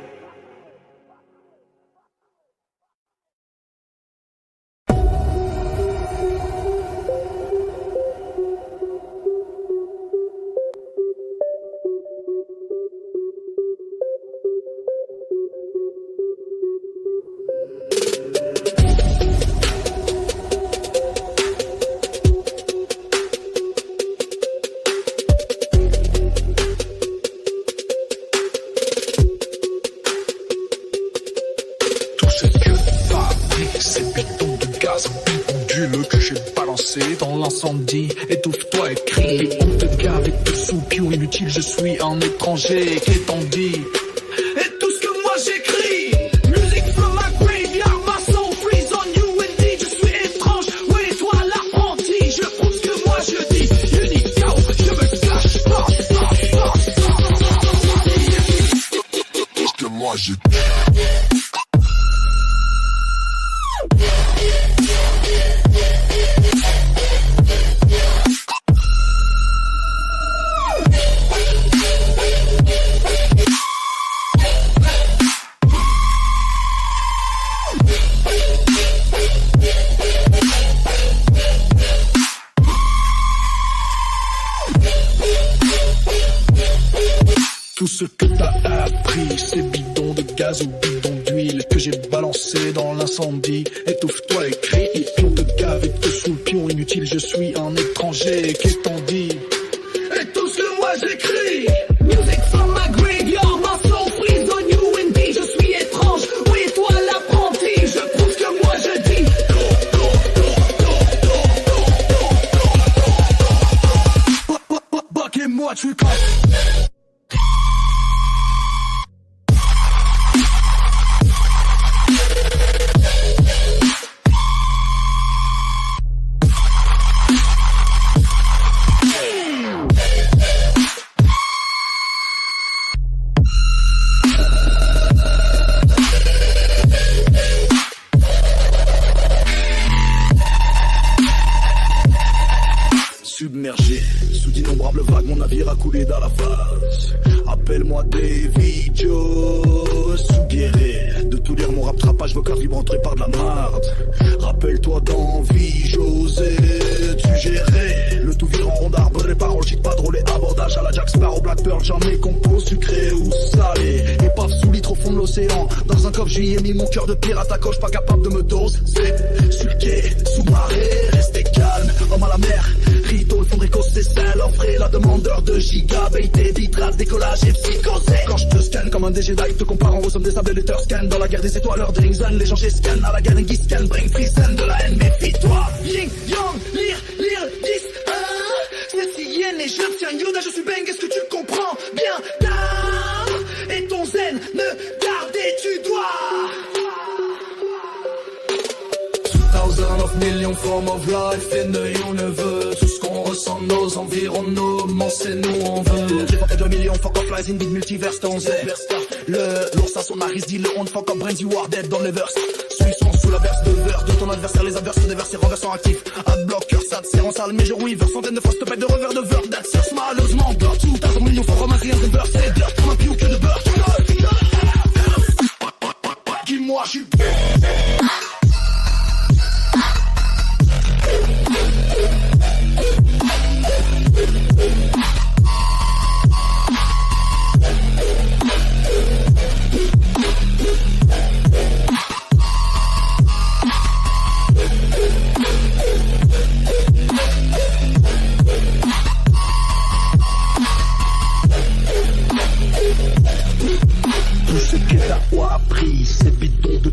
Speaker 10: Dans l'incendie, étouffe-toi et crie. On te gave et te soupions inutile, je suis un étranger, qu'est-on dit? Et tout ce que moi j'écris, music from my graveyard, my soul freeze on you indeed. Je suis étrange, oui toi l'apprenti, je prouve ce que moi je dis. Unique chaos, je me cache pas.
Speaker 1: Tout ce que moi je dis.
Speaker 10: Tout ce que t'as appris, ces bidons de gaz ou bidons d'huile que j'ai balancé dans l'incendie. Étouffe-toi et crie, et puis on te gave et te soupions inutile. Je suis un étranger, qu'est-on dit? Et tout ce que moi j'écris, music from my graveyard, my soul freeze on you indeed. Je suis étrange, oui toi l'apprenti, je prouve ce que moi je dis. Buck et moi tu casses. appelle-moi Davy Joe Souguéré. De tout lire mon rap trapage, vocal vibre entré par de la marde. Rappelle-toi d'envie, José, tu gérais le tout virant rond d'arbre, les paroles chic, pas drôle et abordage à la Jack Sparrow, Black Pearl, jamais compos, sucré ou salé. Épave sous litre au fond de l'océan, dans un coffre j'y ai mis mon cœur de pirate à coche, pas capable de me dose. C'est sulqué, sous-marée, restez calme, homme à la mer, Rito, le fond de récosse, c'est celle, offrez la demandeur de gigabait, vitrage, décollage et psychosé. Quand je te scanne comme un DG te comparant au somme des sables et les scan dans la guerre des étoiles, l'heure de Ringzan, les gens scan à la guerre, un scan, bring free de la haine, méfie-toi. Ying, yang, lire, 10, c'est si yen et je tiens Yoda, je suis bang, est-ce que tu comprends bien? Et ton zen, ne garder tu dois. 2000 of million form of life in the universe. Tout ce qu'on ressent, nos environnements, c'est nous on veut. J'ai pas fait 2 millions, fuck off lies in big multiverse, ton Z. L'ours à son aris dit le on fuck up brains, you are dead dans les verses. Suis son sous la verse de verre de ton adversaire, les adversaires déversés, renversant actif. Adblocker, ça te sert en salle, mais je weaver, centaines de fois, je te pète de revers de verre. That's just malheureusement, block, tout à 100 millions, faut romain, rien de beurre, c'est dirt, comme un piou que de beurre. Dis-moi, je suis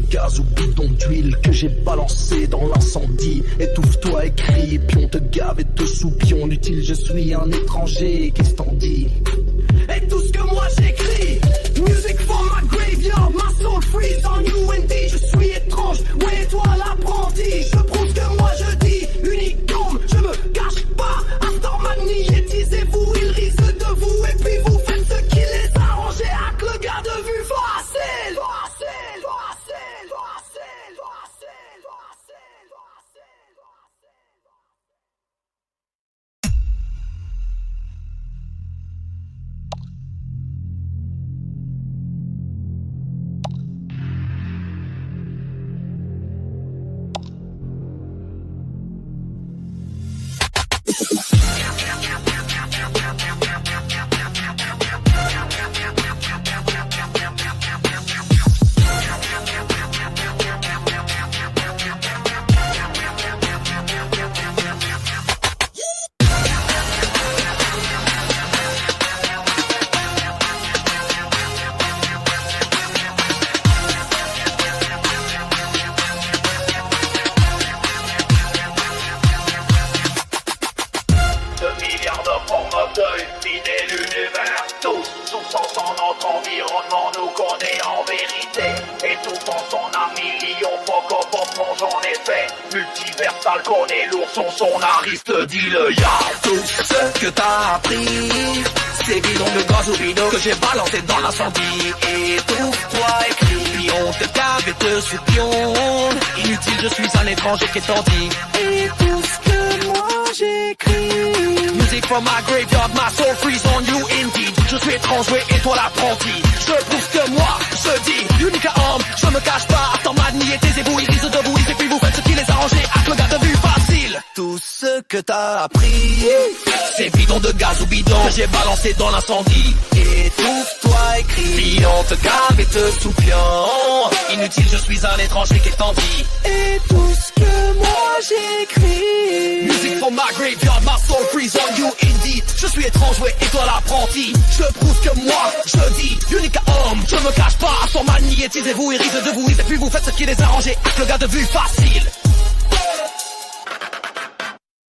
Speaker 10: gaz ou bidon d'huile que j'ai balancé dans l'incendie. Étouffe-toi, écris, puis on te gave et te soupion inutile, je suis un étranger, qu'est-ce t'en dis? Et tout ce que moi j'écris, music for my graveyard, my soul freeze on you and D, je suis étrange, ouais toi l'apprenti, je prouve ce que moi je dis, unique comme, je me cache pas, Astor magnétisez-vous, ils risent de vous, et puis vous faites ce qui les arrange, avec le gars de vue facile, facile, facile.
Speaker 3: Son ariste dit le ya. Tout ce que t'as appris, c'est bidon de gaz ou bidon que j'ai balancé dans l'incendie. Étouffe-toi, écris, puis on te cave et te soupionne. Inutile, je suis un étranger qui t'en dit. Et tout ce que moi j'écris, music from my graveyard, my soul freeze on you indeed. Je suis étranger et toi l'apprenti. Je prouve que moi je dis, unique homme, je me cache pas. Attends, manier taisez-vous, ils risent de vous, et puis vous faites ce qui les arrange, avec le gars de vue facile. Tout ce que t'as appris, c'est bidon de gaz ou bidon que j'ai balancé dans l'incendie. Étouffe-toi, écris, puis on te cave et te soupion. Inutile, je suis un étranger qui t'en dit. Et tout ce que moi j'écris, music from my graveyard, my soul freeze on you indeed. Je suis étranger et toi l'apprenti. Je prouve que moi je dis, unique homme, je me cache pas. À son magnétisez-vous, ils risent de vous, et puis vous faites ce qui les arrange, avec le gars de vue facile.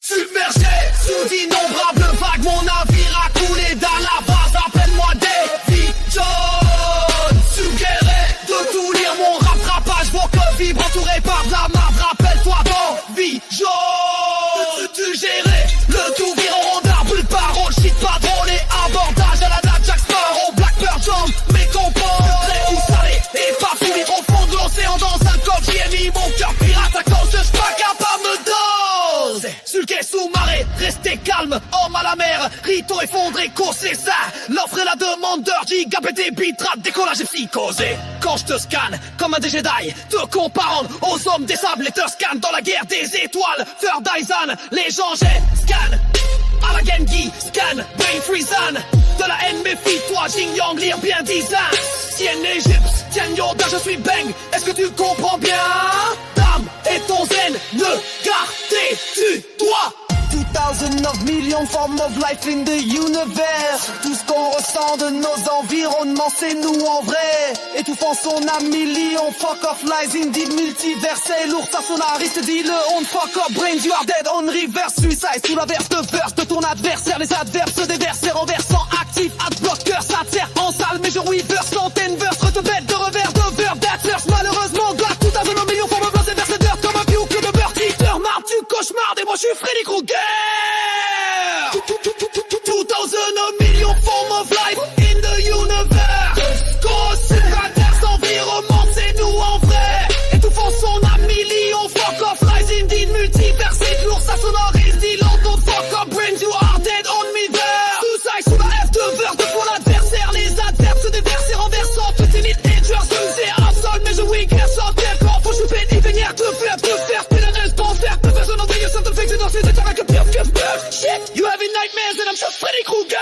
Speaker 3: Submergé sous d'innombrables vagues, mon navire a coulé dans la base. Appelle-moi Davy Jones. Suggéré de tout lire mon rattrapage, vos que vibre entouré par de la marde. Rappelle-toi d'Envie Jones. Tu gérais le tout virant d'arbre, le parole, shit pas drôle et abordage à la Jack Sparrow, Black Pearl Jump, mes composés ou salé et pas fouillé au fond de l'océan dans un coffre. J'y ai mis mon cœur pirate à cause de j'suis pas capable de dose. Sur le quai sous-marée, restez calme, demandeur, gigabit, bitrate, décollage et psychosé. Quand je te scanne comme un des Jedi, te comparant aux hommes des sables, et te scanne dans la guerre des étoiles. Third Aizen, les gens scan. À la Genki, scan, Brain Freezan. De la haine, méfie-toi, Jing Yang, lire bien design. Tien Égypte, Tien Yoda, je suis Bang. Est-ce que tu comprends bien? Dame et ton zen, ne gardez tu dois.
Speaker 6: 2009 millions formes of life in the universe. Tout ce qu'on ressent de nos environnements, c'est nous en vrai. Étouffant son à millions, fuck off lies indeed multiverse. C'est lourd, ta sonariste dit le on fuck up brains, you are dead on reverse. Suicide sous la verse de ton adversaire. Les adverbes se déversent, renversant actif, adblocker, ça te sert en salle. Mais je reverse, centaines verse, retebête de revers, de verbe, that verse. Malheureusement, glace, tout à un million formes of life, c'est verse de dirt comme un view que de beurre. Titeur, marre, tu cauchemar, et moi je suis Freddy Krueger. 2000 million form of life in the universe. Grosse inverse, environnement, c'est nous en vrai. Étouffant son à millions, fuck off, lies indeed, multiverse, c'est lourd, ça sonorise, dit l'auto, fuck up, brains, you are dead on me there. Suicide sous la F de verre, de pour l'adversaire, les adverbes se déversent et renversant, petit lit dangerous, c'est absol, mais je weak, sans d'accord, faut choper des vénières, te faire, pénéreuse, t'en faire, te faire, je n'en dis, something fixed, dans ces états, avec a pire, shit, you having nightmares, and I'm just Freddy Krueger.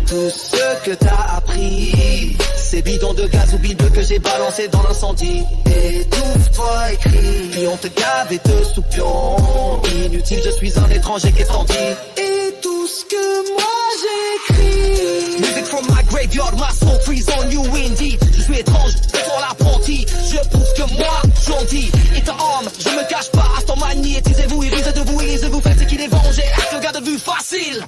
Speaker 2: Tout ce que t'as appris, ces bidons de gaz ou bideux que j'ai balancés dans l'incendie. Étouffe-toi et crie, puis on te gave et te soupion. Inutile, je suis un étranger qui est dit. Et tout ce que moi j'écris. Music from my graveyard, my soul freeze on you indeed. Je suis étrange, devant l'apprenti. Je prouve que moi, gentil. It's an arm, je me cache pas. À ce temps magnétisez-vous, irisez de vous, irisez-vous, faites ce qu'il est vengé. Acte le garde de vue facile.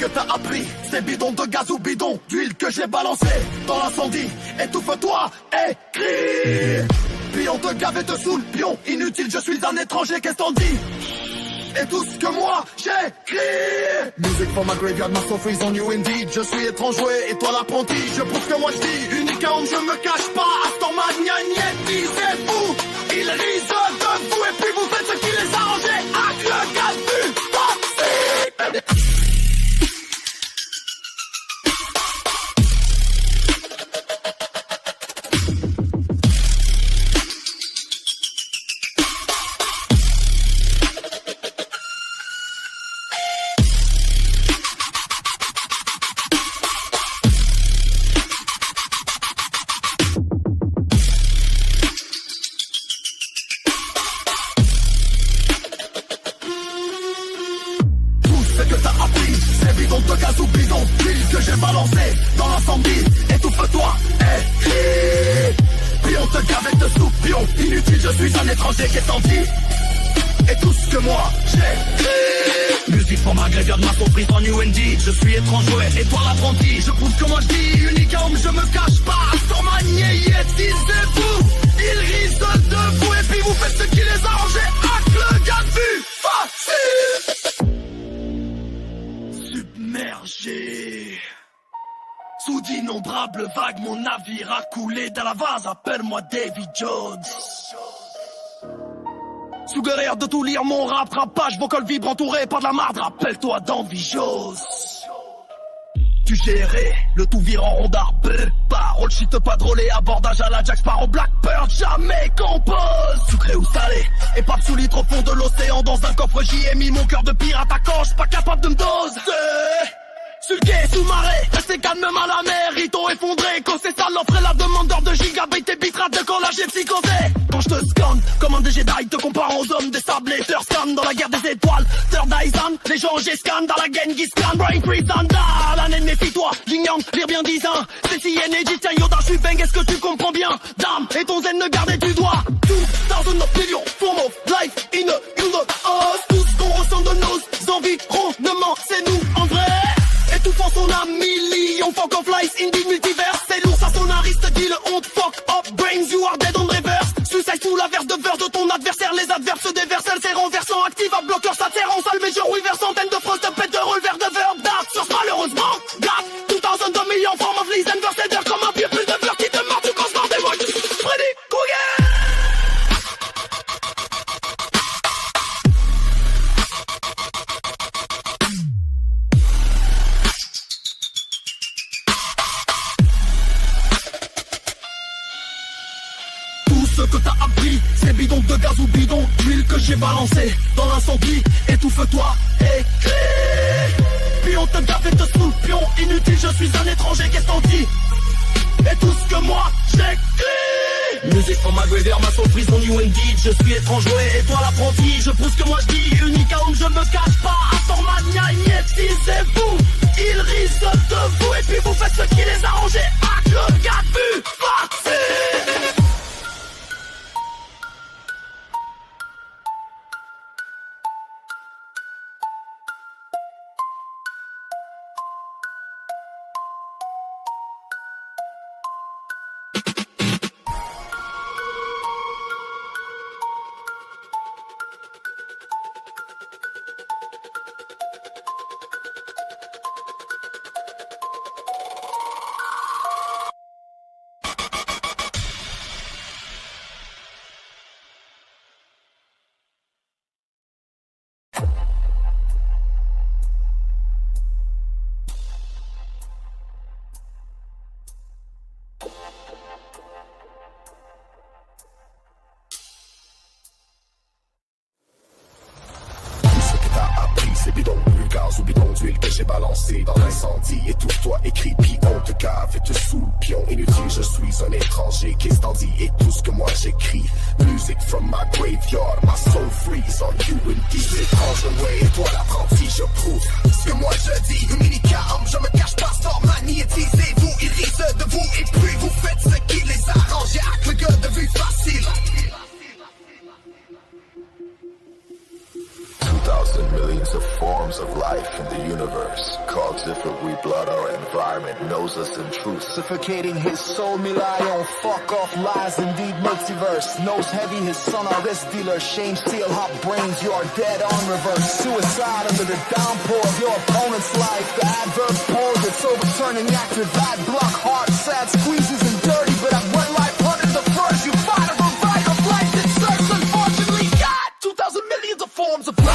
Speaker 1: que t'as appris, ces bidons de gaz ou bidons d'huile que j'ai balancé dans l'incendie. Étouffe-toi et crie. Puis on te gave et te saoule, pion inutile, je suis un étranger, qu'est-ce t'en dis? Et tout ce que moi j'écris. Music for my graveyard, my soul freeze on you indeed. Je suis étranger et toi l'apprenti. Je prouve que moi je dis unique homme, je me cache pas. Aston magnétisez-vous. Ils risent de vous et puis vous faites ce qui les arrange. Avec le gaz du toxique. Inutile, je suis un étranger qui est senti.
Speaker 6: et tout ce que moi j'ai.
Speaker 3: Musique pour ma grévière de ma surprise en UND. Je suis étranger et toi l'apprenti. Je prouve que moi je dis unique homme, je me cache pas. Sur ma niétisez-vous. Ils risent de vous et puis vous faites ce qui les arrange. Hack le gars de vue, facile. Submergé sous d'innombrables vagues, mon navire a coulé dans la vase. Appelle-moi Davy Jones. Sous galère de tout lire mon rap, rapage, vocal vibre entouré par de la marde. Rappelle-toi d'Envijose. Tu gérais, le tout vire en rondard. Parole shit pas drôlé, abordage à la Jack Sparrow, Blackbird, jamais compose. Sucré ou salé, épave sous litre au fond de l'océan. Dans un coffre j'y ai mis mon cœur de pirate à quand j'suis pas capable de me doser. Sulqué sous marée, resté calme même à la mer. Rideau effondré, quand c'est ça l'offre et la demandeur de gigabytes et bitrate de quand là j'ai psychosé. Quand je te scanne, comme un des Jedi te comparant aux hommes des sables et te scan dans la guerre des étoiles. Third Aizen, les gens j'escanne dans la Genghis Khan. Brain freeze and l'année méfie-toi, Jing-Yang, lire bien 10 ans. C'est si énergie, tiens Yoda, je suis bang, est-ce que tu comprends bien? Dame, et ton zen ne gardez du doigt. 2000 millions, form of life in a universe. Tout ce qu'on ressent de nos environnements, c'est nous en vrai. Étouffant son âme, millions, fuck off lies in the multiverse. C'est lourd, ça sonariste, dit le honte, fuck up, brains, you are dead on reverse. Suicide sous la verse de verse de ton adversaire, les adverses se déversent, elle s'est renversant, active, à bloqueur, ça sert en salle, mais je rouille vers centaines de fraudes, de pète de revers de verbe, d'art, sur malheureusement, gap, 2000 millions, form of lease, and verse, c'est comme un vieux plus de fleurs qui te mord, tu constant des mots, Freddy Krueger. Ce que t'as appris, c'est bidon de gaz ou bidon d'huile que j'ai balancé dans l'incendie. Étouffe-toi, écris. Puis on te gaffe et te sous le pion. Inutile, je suis un étranger, qu'est-ce t'en dis? Et tout ce que moi j'écris. Musique pour ma grévière, ma surprise, mon UND. Je suis étranger et toi l'apprenti. Je pousse que moi je dis unique homme, je me cache pas. À Formania, niétisez-vous. Ils risent de vous et puis vous faites ce qui les arrange. Hack le gars de vue, facile.
Speaker 1: Ou bidon d'huile que j'ai balancé dans l'incendie. Étouffe-toi, écris, puis on te cave et te sous le pion. Inutile, je suis un étranger, qu'est-ce t'en dis? Et tout ce que moi j'écris. Music from my graveyard, my soul freeze on you and these étranges way. Et toi l'apprenti, je prouve ce que moi je dis. Unicam, je me cache pas, sans magnétisez-vous. Ils risent de vous et puis vous faites ce qui les arrange. Hack le gars de vue facile.
Speaker 11: 2,000 millions of forms of life in the universe. Called different, we blood our environment, knows us in truth.
Speaker 12: Suffocating his soul, Milion, fuck off lies, indeed multiverse. Nose heavy, his son, our wrist dealer. Shame, steal, hot brains, you are dead on reverse. Suicide under the downpour of your opponent's life. The adverb pours, it's overturning active. Bad block, hard, sad, squeezes and dirty. But at one life, hunted the first, you fight a variety of life that serves, unfortunately, God. 2,000 millions of forms of life.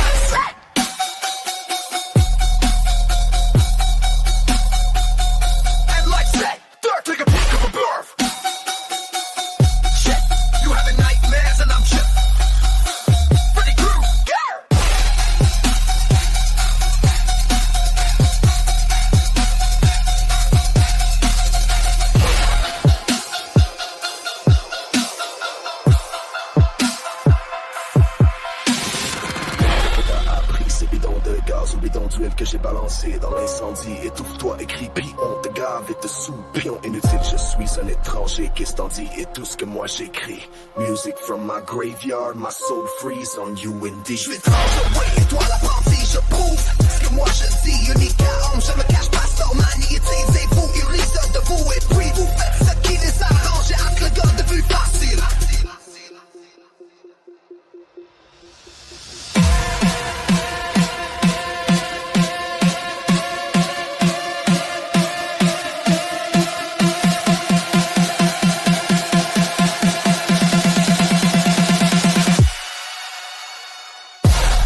Speaker 10: gaz ou bidon d'huile que j'ai balancé dans l'incendie. Étouffe-toi, écris, puis on te gave et te soupion inutile. Je suis un étranger, qu'est-ce t'en dis et tout ce que moi j'écris. Music from my graveyard, my soul freeze on you indeed.
Speaker 6: Je suis étrange, oui, toi l'apprenti, je prouve ce que moi je dis, unique à homme, je me cache pas, sans magnétisez-vous, ils risent de vous et puis vous faites ce qui les arrange avec le gars de vue facile.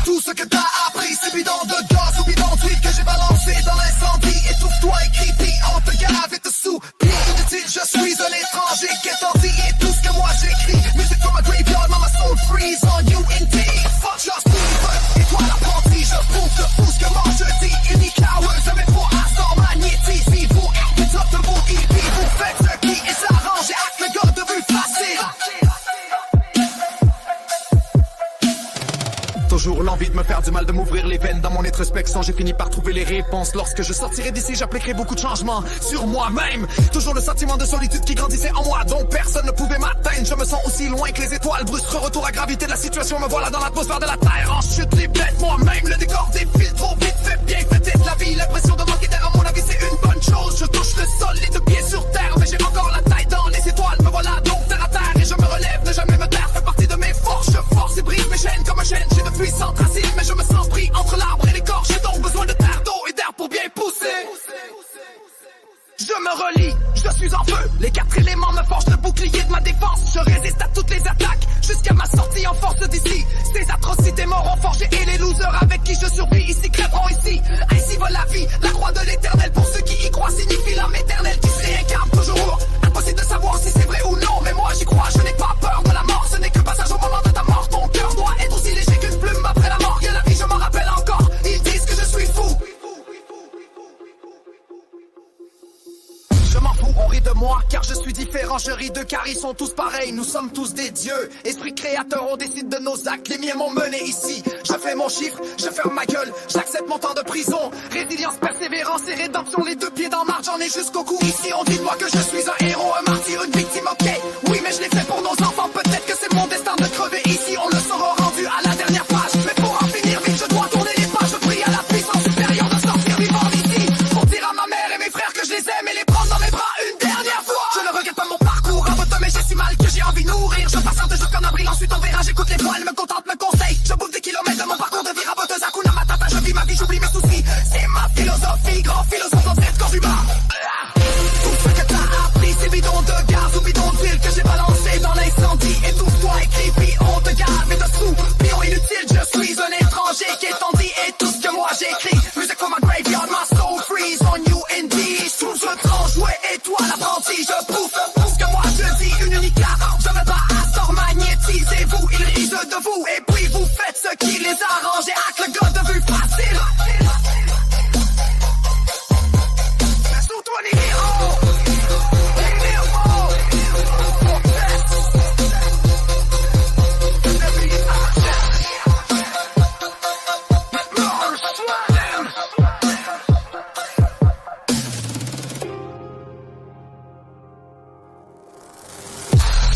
Speaker 6: Tout ce que t'as appris, c'est bidon de gaz ou bidon d'huile que j'ai balancé dans l'incendie. Étouffe-toi et creepy, on te gave et te sous. Puis inutile, je suis un étranger qui est en vie et tout ce que moi j'écris. Music from a graveyard, mama soul freeze on you indeed. Fuck just Steve, et toi l'apprenti, je prouve que tout ce que moi je dis. Unique hour, je mets pour instant magnétisme. Vous, et top de vous, hippie, vous faites ce qui est s'arrange avec le gars de vue facile.
Speaker 13: Toujours l'envie de me faire du mal, de m'ouvrir les veines. Dans mon introspection, j'ai fini par trouver les réponses. Lorsque je sortirai d'ici, j'appliquerai beaucoup de changements sur moi-même. Toujours le sentiment de solitude qui grandissait en moi, dont personne ne pouvait m'atteindre. Je me sens aussi loin que les étoiles. Brusque retour à gravité de la situation, me voilà dans l'atmosphère de la Terre. En chute libre, moi-même, le décor défile trop vite. Fait bien fêter de la vie, l'impression de manquer d'air. À mon avis, c'est une bonne chose. Je touche le sol, les deux pieds sur terre, mais j'ai encore la tête dans les étoiles. Me voilà donc terre à terre et je me relève, ne jamais me taire. Fait partie de mes forces, je force et brise mes chaînes comme un chêne. J'ai de puissantes racines, mais je me sens pris entre l'arbre et l'écorce. J'ai donc besoin de terre, d'eau et d'air pour bien pousser. Je me relie, je suis en feu. Les 4 éléments me forgent le bouclier de ma défense. Je résiste à toutes les attaques jusqu'à ma sortie en force d'ici. Ces atrocités m'auront forgé et les losers avec qui je survis ici crèveront ici. Ainsi va la vie, la croix de l'éternel. Pour ceux qui y croient signifie l'âme éternelle qui se réincarne toujours. Impossible de savoir si c'est vrai ou non, mais moi j'y crois. Je n'ai pas peur de la mort, ce n'est que passage au moment de ta mort. Ton cœur doit être aussi léger qu'une plume après la mort. Que la vie, je m'en rappelle encore. Ils disent que je suis fou. Je m'en fous, on rit de moi car je suis différent. Je ris d'eux car ils sont tous pareils. Nous sommes tous des dieux. Esprit créateur, on décide de nos actes. Les miens m'ont mené ici. Je fais mon chiffre, je ferme ma gueule. J'accepte mon temps de prison. Résilience, persévérance et rédemption. Les deux pieds dans marche, j'en ai jusqu'au cou. Ici on dit de moi que je suis un héros, un martyr, une victime, ok. Oui mais je l'ai fait pour nos enfants. Peut-être que c'est mon destin de crever ici. On le saura rendu à la dernière page. Mais pour en finir vite, je dois tourner les pages. Je prie à la puissance supérieure de sortir vivant d'ici. Pour dire à ma mère et mes frères que je les aime et les prendre dans mes bras une dernière fois. Je ne regrette pas mon parcours, un mais j'ai si mal que j'ai envie de nourrir. Je patiente jusqu'en avril, ensuite on verra. J'écoute les voix, elles me contentent, me conseillent. Je bouffe des kilomètres de mon parcours de vie raboteuse. Hakuna Matata, je vis ma vie, j'oublie mes soucis. C'est ma philosophie, grand philosophe en traite corps humain. Tout ce que t'as appris, c'est bidon de gaz ou bidon d'huile que j'ai balancé dans l'incendie. Étouffe-toi et crie, puis on te gave et dessous. Pion inutile, je suis un étranger qui est en vie et tout ce que moi j'écris. Music from my graveyard, my soul freeze on you indeed. Sous je tranche, ouais, et toi l'apprenti, je prouve ce que moi je dis. Une unique arme, je me bats à sort, magnétisez-vous. Ils risent de vous et puis vous faites ce qui les arrange. Et avec le gars de vue facile. Sous-toi les héros.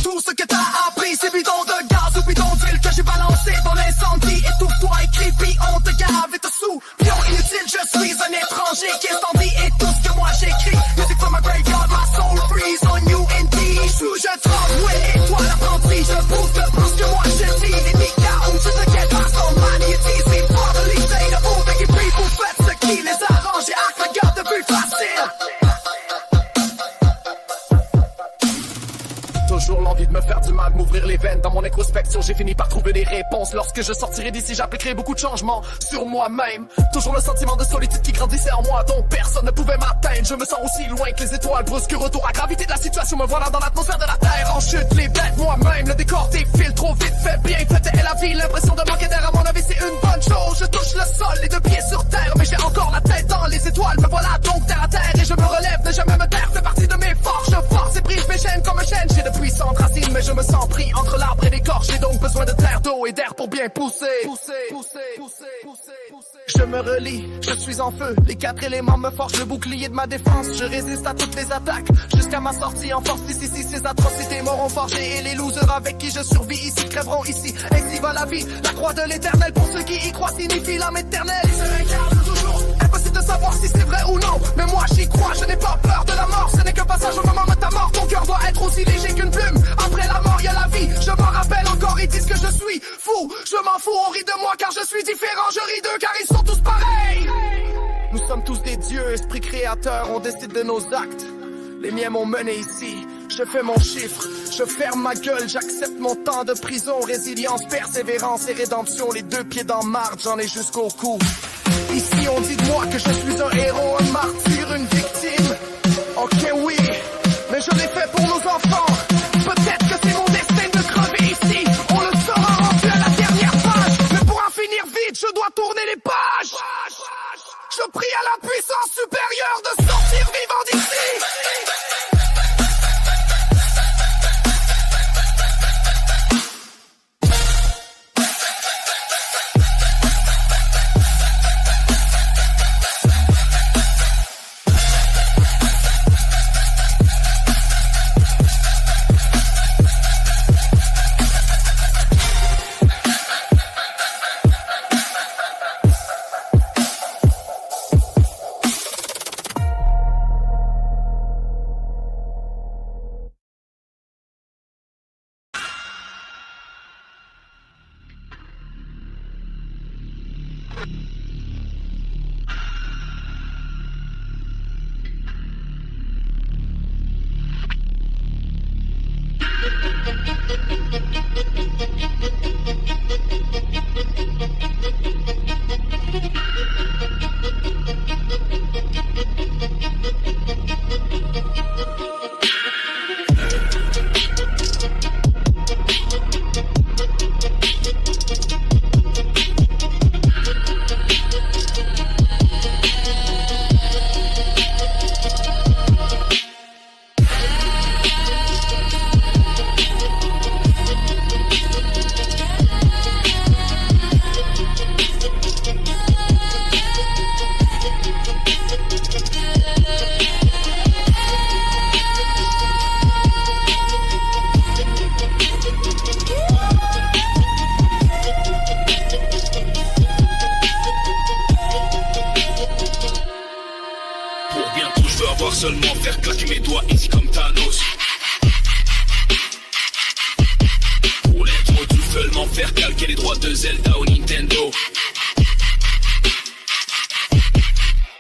Speaker 13: Tout ce que t'as appris, c'est bidon de gaz ou bidon d'huile que j'ai balancé dans l'incendie. Étouffe-toi et creepy, on te gave et te sous. Pion inutile, je suis un étranger qui est en vie et tout ce que moi j'écris. Music from a graveyard, my soul freeze on you indeed. Sous je tremble, ouais, et toi l'apprenti, je prouve que tout ce que moi je dis. Les picards, je te guette pas sans magnétisme. Et pour de l'idée de vous, et puis vous faites ce qui les arrange. Et avec la garde de vue facile. Toujours l'envie de me faire du mal, m'ouvrir les veines. Dans mon introspection, j'ai fini par trouver des réponses. Lorsque je sortirai d'ici, j'appliquerai beaucoup de changements sur moi-même. Toujours le sentiment de solitude qui grandissait en moi, dont personne ne pouvait m'atteindre. Je me sens aussi loin que les étoiles. Brusque retour à gravité de la situation, me voilà dans l'atmosphère de la Terre. En chute, les bêtes moi-même, le décor défile trop vite. Fait bien fêter la vie, l'impression de manquer d'air. À mon avis, c'est une bonne chose. Je touche le sol, les deux pieds sur terre, mais j'ai encore la tête dans les étoiles. Me voilà donc terre à terre et je me relève, ne jamais me taire. Fait partie de mes forces, je force et brise mes
Speaker 6: chaînes comme chaîne, j'ai de puissantes racines, mais je me sens pris entre l'arbre et l'écorce. J'ai donc besoin de terre, d'eau et d'air pour bien pousser. Je me relie, je suis en feu. Les 4 éléments me forgent le bouclier de ma défense. Je résiste à toutes les attaques, jusqu'à ma sortie en force. Ici, ces atrocités m'auront forgé. Et les losers avec qui je survis ici crèveront ici. Ainsi va la vie, la croix de l'éternel. Pour ceux qui y croient signifie l'âme éternelle. Il se réincarne toujours, impossible de savoir si c'est vrai ou non. Mais moi j'y crois, je n'ai pas peur de la mort. Ce n'est qu'un passage au moment de ta mort. Ton cœur doit être aussi léger qu'une plume. Après la mort, y a la vie, je m'en rappelle encore. Ils disent que je suis fou, je m'en fous. On rit de moi car je suis différent. Je ris d'eux car ils sont tous pareils. Nous sommes tous des dieux, esprit créateur. On décide de nos actes. Les miens m'ont mené ici. Je fais mon chiffre, je ferme ma gueule, j'accepte mon temps de prison. Résilience, persévérance et rédemption. Les 2 pieds dans marde, j'en ai jusqu'au cou. Ici on dit de moi que je suis un héros, un martyr, une victime. Ok oui, mais je l'ai fait pour nos enfants. Peut-être que c'est mon destin de crever ici. On le saura rendu à la dernière page. Mais pour en finir vite, je dois tourner les pages. Je prie à la puissance supérieure de sortir vivant d'ici.
Speaker 3: Seulement faire claquer mes doigts ici comme Thanos. Pour les modules seulement faire calquer les droits de Zelda au Nintendo.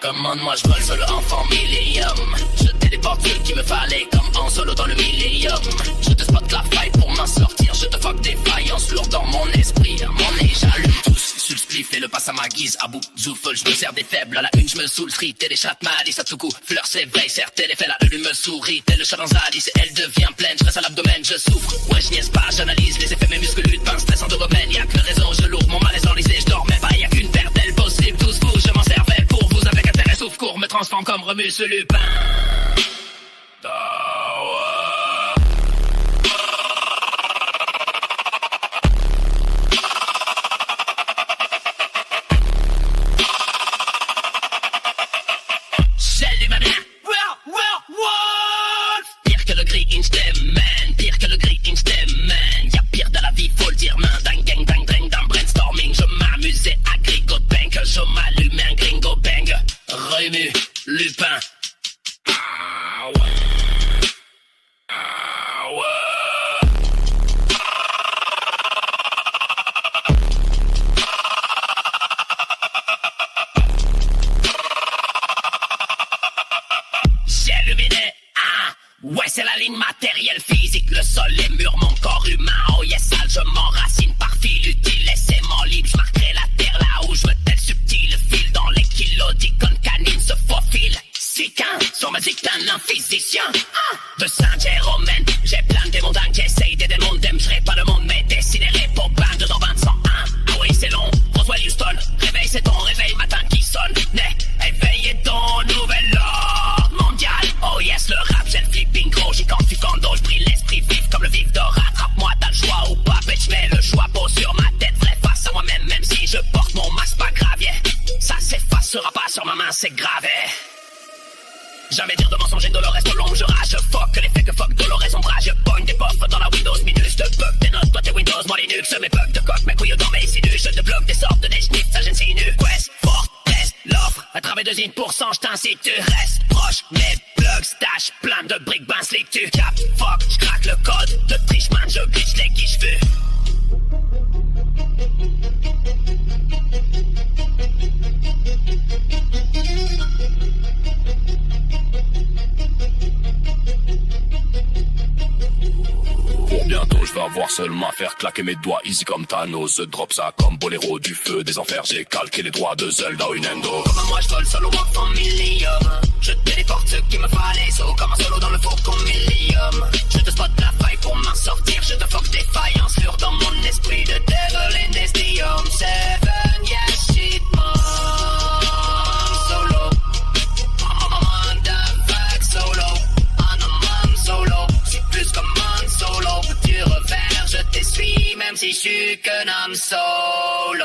Speaker 3: Commande-moi, je vole seul enfant millénium. Je téléporte ce qu'il me fallait comme en solo dans le millénium. Je te spot la faille pour m'en sortir. Je te fuck défaillance lourde dans mon esprit. Mon nez j'allume tous sur le spliff et le passe à ma guise. À bout zoufle, je me sers des faibles. À la une, je me saoule, street et les chattes mal. Satsuku, fleur s'éveille, serre téléphone. La une me sourit. Tel le chat dans Zadis et elle devient pleine. Je reste à l'abdomen, je souffre. Ouais, je niaise pas, j'analyse les effets, mes muscles luttent. Pas un stressant de remède. Y'a que raison, je lourd mon malaise enlisé. Je dormais pas, y'a qu'une paire d'ailes possible. Tous vous, je m'en servais pour vous avec intérêt. Sauf court, me transforme comme Remus Lupin. Pire que le gris Inchtem, man. Pire que le gris Inchtem, man. Y'a pire de la vie, faut le dire, man. Dang, gang, dang, dang, dans brainstorming. Je m'amusais à Grigot Bank. Je m'allumais un gringo bang. Remus Lupin. c'est gravé. Jamais dire de mensonge et Dolores de l'ombre, je rage, fuck les fakes, fuck Dolores ombrage, je pogne des pofs dans la Windows minus, je te bug tes notes, toi tes Windows, moi Linux, mes bugs de coque, mes couilles dans mes sinus, je te bloque des sortes de sniffs, ça j'insinue, Quest, Fort, Test, l'offre, à travers 2 %, je t'incite, tu restes proche, mes plugs, stash, plein de briques, ben slick, tu cap, fuck, je craque le code, de triche man, je glitch les guiches vues.
Speaker 14: Pour bientôt je vais avoir seulement à faire claquer mes doigts easy comme Thanos. Je drop ça comme Boléro du feu des enfers. J'ai calqué les droits de Zelda ou Nintendo.
Speaker 3: Comme moi je vole solo walk from millium. Je téléporte ce qu'il me fallait. So comme un solo dans le faucon millium. Je te spot la faille pour m'en sortir. Je te fuck des failles en sur dans mon esprit de devil in this dium. 7 yeah shit man solo. I'm the vague solo. I'm solo. J'suis plus comme un solo. Du revers je t'essuie même si j'suis qu'un homme solo.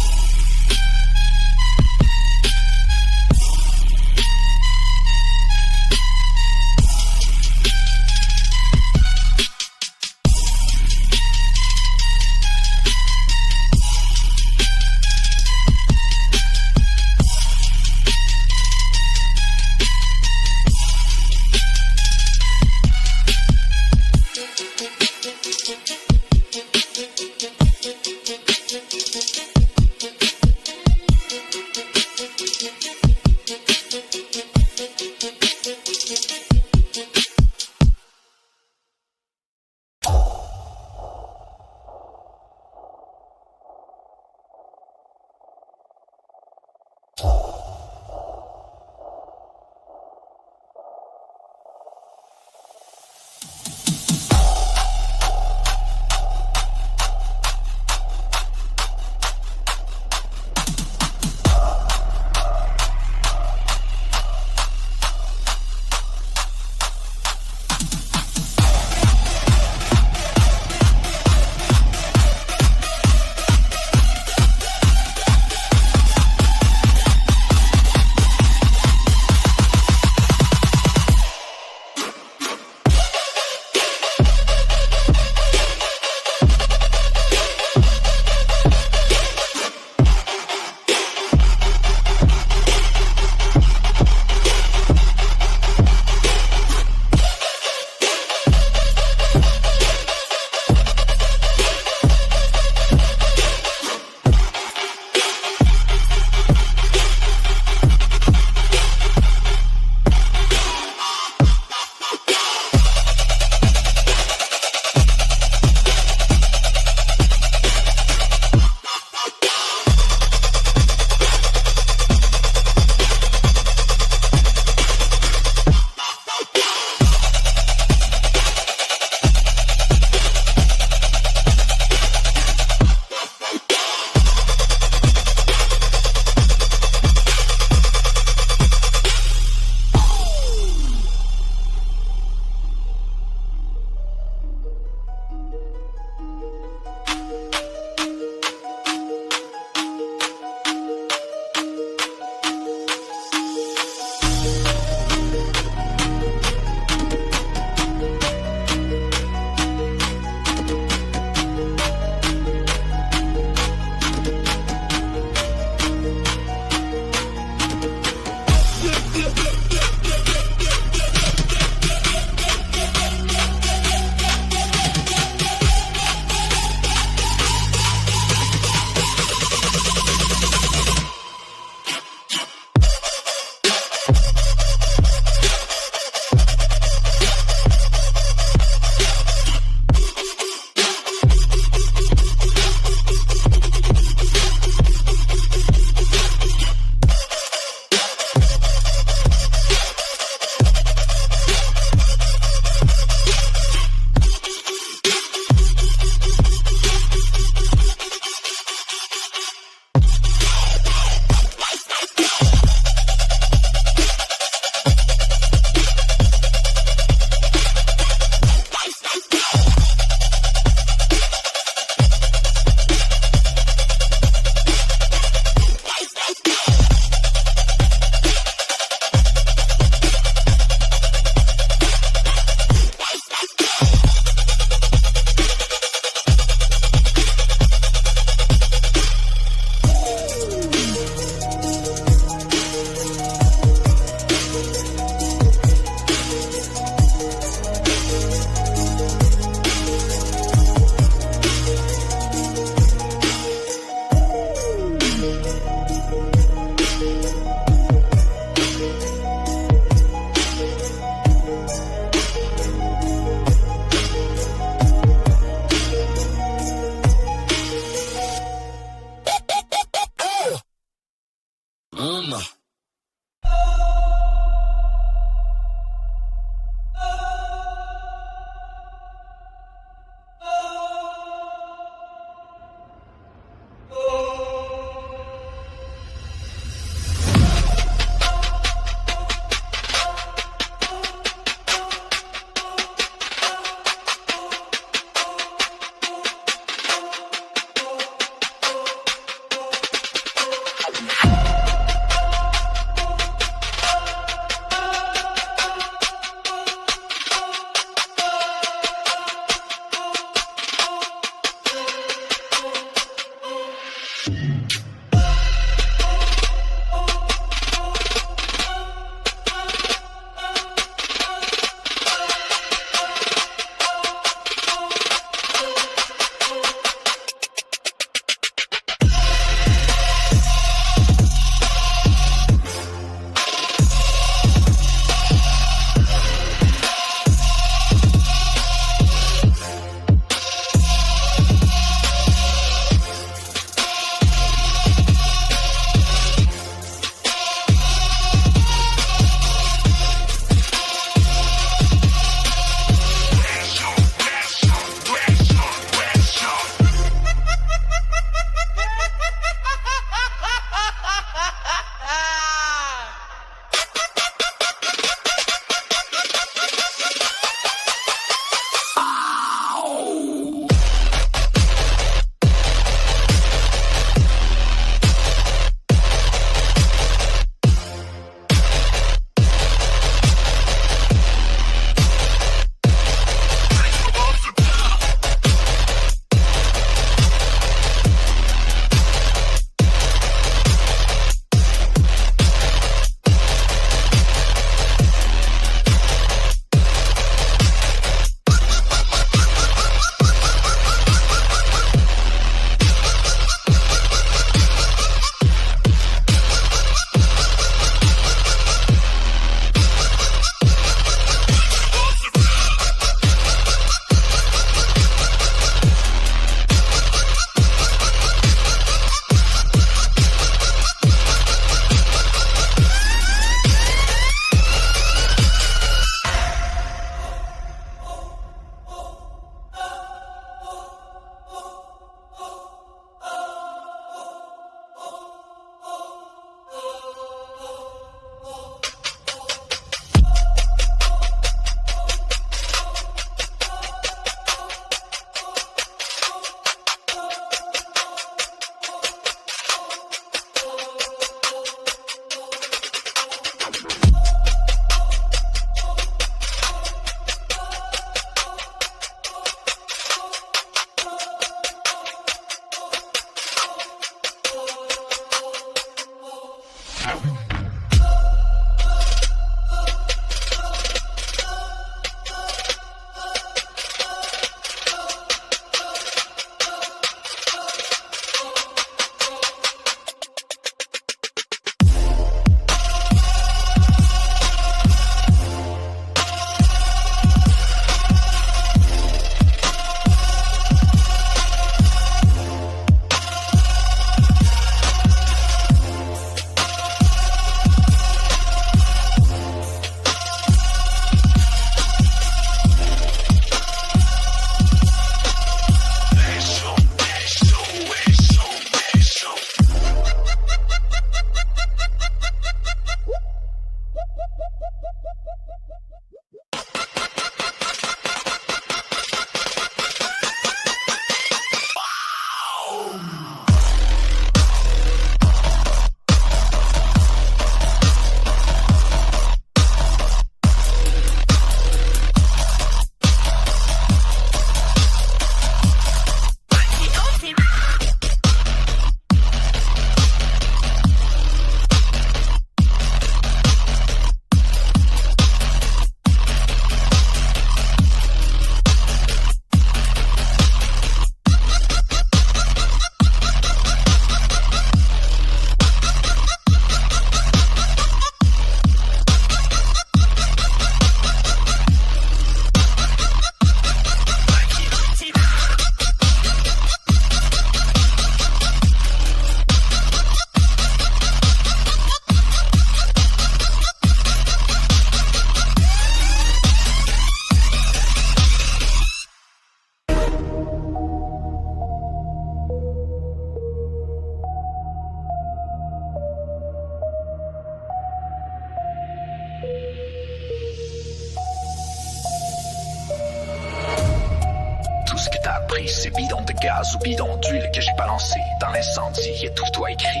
Speaker 9: Ces bidons de gaz ou bidons d'huile que j'ai balancé dans l'incendie, étouffe-toi et crie.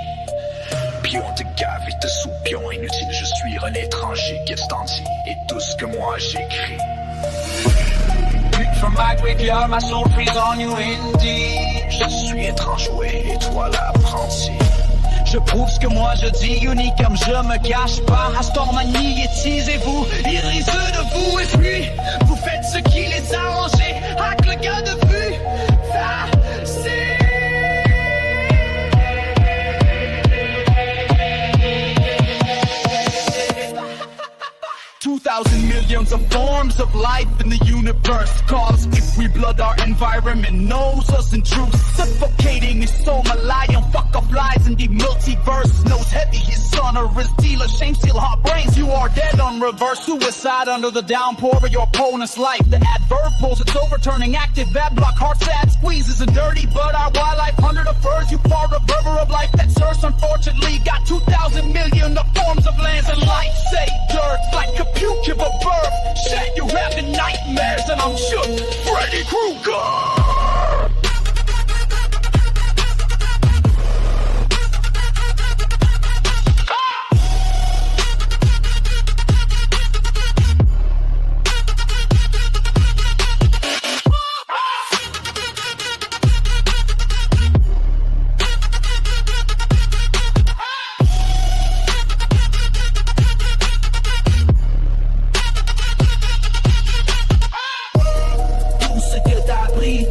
Speaker 9: Pion de gave et de sous-pion inutile, je suis un étranger, qu'est-ce t'en dis? Et tout ce que moi j'écris.
Speaker 15: From my graveyard, my soul frees on you indeed.
Speaker 9: Je suis étrange, ouais, et toi l'apprenti.
Speaker 15: Je prouve ce que moi je dis, unique comme je me cache pas. Astor magnétisez-vous, iriseux de vous. Et puis, vous faites ce qui les arrange. Hack le gars de vue, facile. 2,000 millions of forms of life in the universe. Cause if we blood, our environment knows us in truth. Suffocating is so Malayan. Fuck up lies in the multiverse. Knows heavy, his sonorous dealer. Shame, steal hot brains. You are dead on reverse. Suicide under the downpour of your opponent's life. The adverb pulls, it's overturning active. Bad block, heart sad squeezes and dirty. But our wildlife under the furs. You far a river of life that's Earth. Unfortunately, got 2,000 million of forms of lands and life. Say dirt like a puke of a birth. Shit, you're having nightmares and I'm shook. Freddy Krueger.
Speaker 7: Tout ce que t'as pris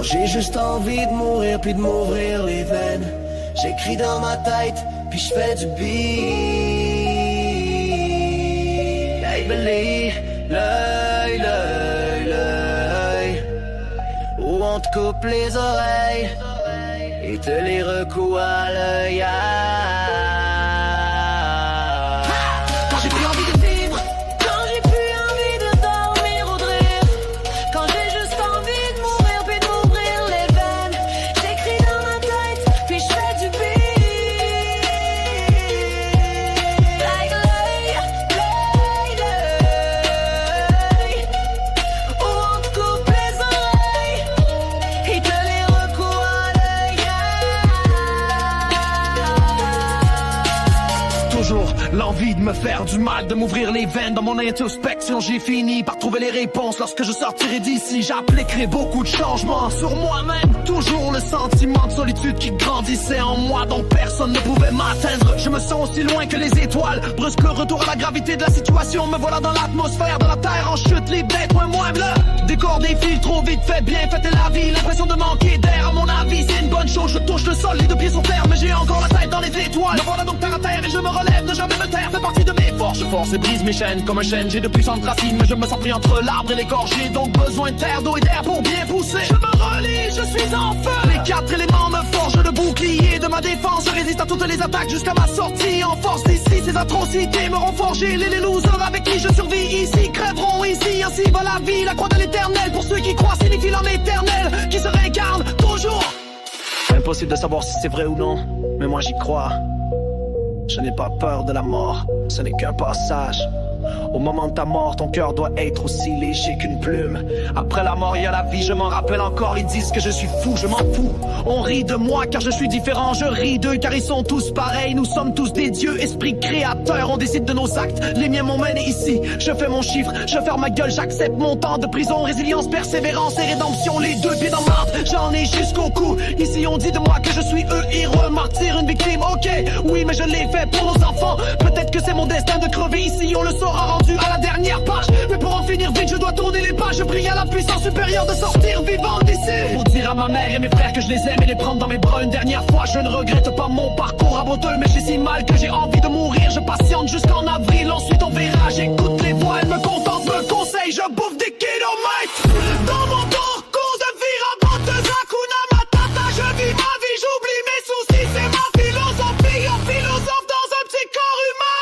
Speaker 16: j'ai juste envie de mourir puis de m'ouvrir les veines. J'écris dans ma tête puis je fais du beat. I believe, l'œil, l'œil, l'œil, où on te coupe les oreilles et te les recoue à l'œil.
Speaker 17: Quand j'ai plus envie de vivre, quand j'ai plus envie de dormir ou de rire, quand j'ai juste envie de mourir puis d'ouvrir les veines, j'écris dans ma tête puis je fais du beat. Like l'œil, l'œil, l'œil, où on te coupe les oreilles et te les recoue à l'œil.
Speaker 6: Toujours l'envie de me faire du mal, de m'ouvrir les veines. Dans mon introspection, j'ai fini par trouver les réponses. Lorsque je sortirai d'ici, j'appliquerai beaucoup de changements sur moi-même. Toujours le sentiment de solitude qui grandissait en moi, dont personne ne pouvait m'atteindre. Je me sens aussi loin que les étoiles. Brusque le retour à la gravité de la situation. Me voilà dans l'atmosphère de la terre en chute libre d'être moi-même. Le décor défile trop vite, fait bien, faites la vie. L'impression de manquer d'air, à mon avis, c'est une bonne chose. Je touche le sol, les deux pieds sur terre, mais j'ai encore la tête dans les étoiles. Me voilà donc terre à terre et je me relève, ne jamais me taire, fait partie de mes forces. Je force et brise mes chaînes comme un chêne. J'ai de puissantes racines, mais je me sens pris entre l'arbre et l'écorce. J'ai donc besoin de terre, d'eau et d'air pour bien pousser. Je me relie, je suis en feu. Les quatre éléments me forgent le bouclier de ma défense. Je résiste à toutes les attaques jusqu'à ma sortie en force d'ici. Ces atrocités m'auront forgé. Les losers avec qui je survis ici crèveront ici. Ainsi va la vie, la croix de l'éternel. Pour ceux qui croient, signifie l'homme éternel qui se réincarne toujours. Impossible de savoir si c'est vrai ou non, mais moi j'y crois. Je n'ai pas peur de la mort, ce n'est qu'un passage. Au moment de ta mort, ton cœur doit être aussi léger qu'une plume. Après la mort, il y a la vie, je m'en rappelle encore. Ils disent que je suis fou, je m'en fous. On rit de moi car je suis différent, je ris d'eux car ils sont tous pareils. Nous sommes tous des dieux, esprit créateur. On décide de nos actes, les miens m'ont mené ici. Je fais mon chiffre, je ferme ma gueule, j'accepte mon temps de prison. Résilience, persévérance et rédemption, les deux pieds dans marde. J'en ai jusqu'au cou. Ici on dit de moi que je suis héros, martyr, une victime. Ok, oui mais je l'ai fait pour nos enfants. Peut-être que c'est mon destin de crever ici, on le saura rendu à la dernière page. Mais pour en finir vite, je dois tourner les pages. Je prie à la puissance supérieure de sortir vivant d'ici. Pour dire à ma mère et mes frères que je les aime et les prendre dans mes bras une dernière fois. Je ne regrette pas mon parcours raboteux, mais j'ai si mal que j'ai envie de mourir. Je patiente jusqu'en avril, ensuite on verra. J'écoute les voix, elles me contentent, me conseillent. Je bouffe des kilomètres dans mon parcours de vie raboteuse. Hakuna Matata, je vis ma vie, j'oublie mes soucis. C'est ma philosophie, un philosophe dans un petit corps humain.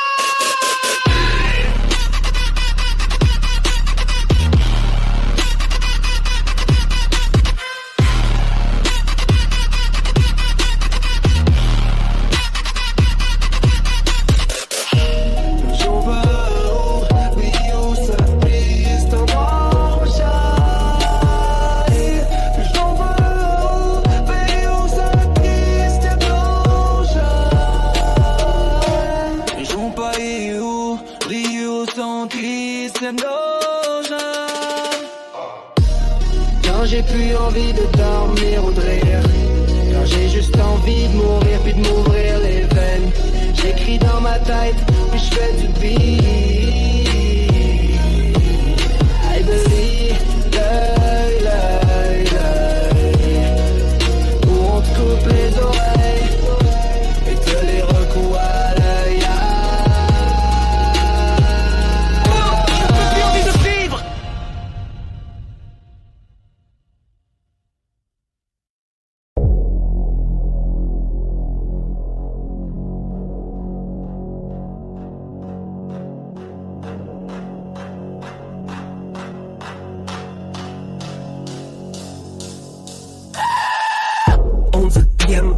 Speaker 6: Quand j'ai plus envie de dormir ou de rire, quand j'ai juste envie de mourir puis de m'ouvrir les veines, j'écris dans ma tête puis je fais du beat. I believe, l'œil, l'œil, l'œil, où on te coupe les oreilles et te les recoue à l'œil. J'ai plus envie de vivre.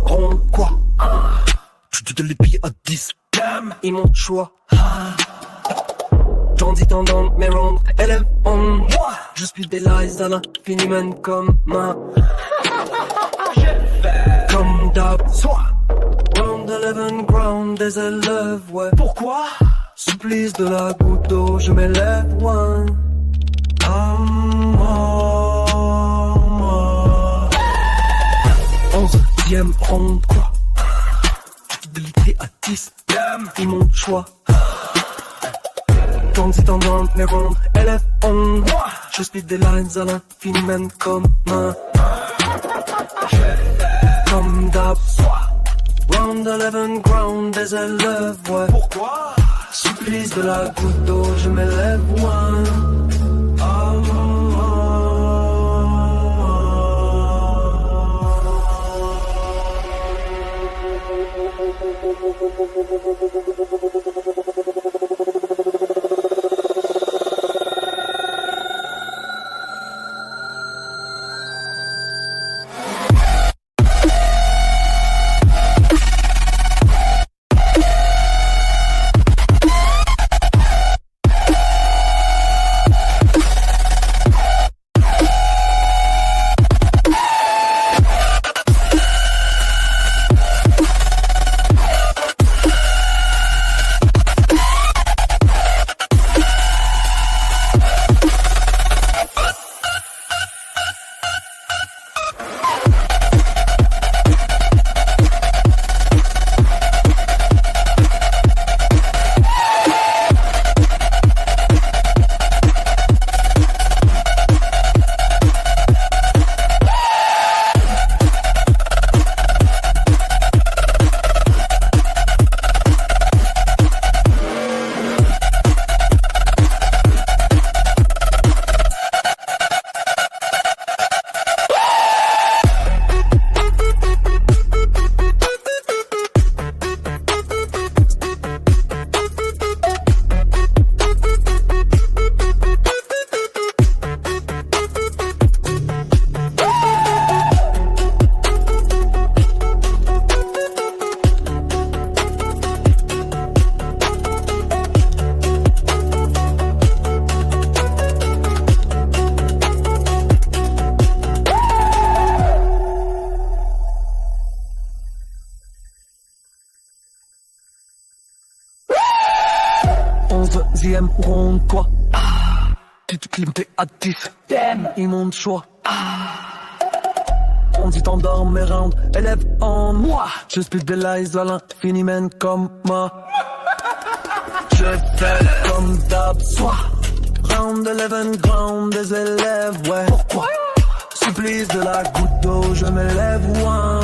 Speaker 6: Ronde, quoi? Tu te les pieds à 10. Ils m'ont choix. J'en dis tendant mes rondes. Élève on. Je suis des lies à l'infini, man, comme ma. Comme d'hab. Round 11, ground des élèves, ouais. Pourquoi? Supplice de la goutte d'eau, je m'élève, one. Onzième ronde, quoi? Fidélité à 10, ils m'ont choix. J'en dis tendant mes rondes, élève on. Je speed des lines à l'infini, man, comme un.
Speaker 2: Comme d'hab, round 11, ground des élèves, ouais. Pourquoi? Supplice de la goutte d'eau, je m'élève loin. Onzième round, quoi. Petite clim, t'es hâtif. Ils m'ont de choix. On dit t'endors mes rounds, élève en moi. Je split des lies à l'infini, man, comme moi. Je fais comme d'hab, soit. Round 11, ground des élèves, ouais. Pourquoi? Supplice de la goutte d'eau, je m'élève loin.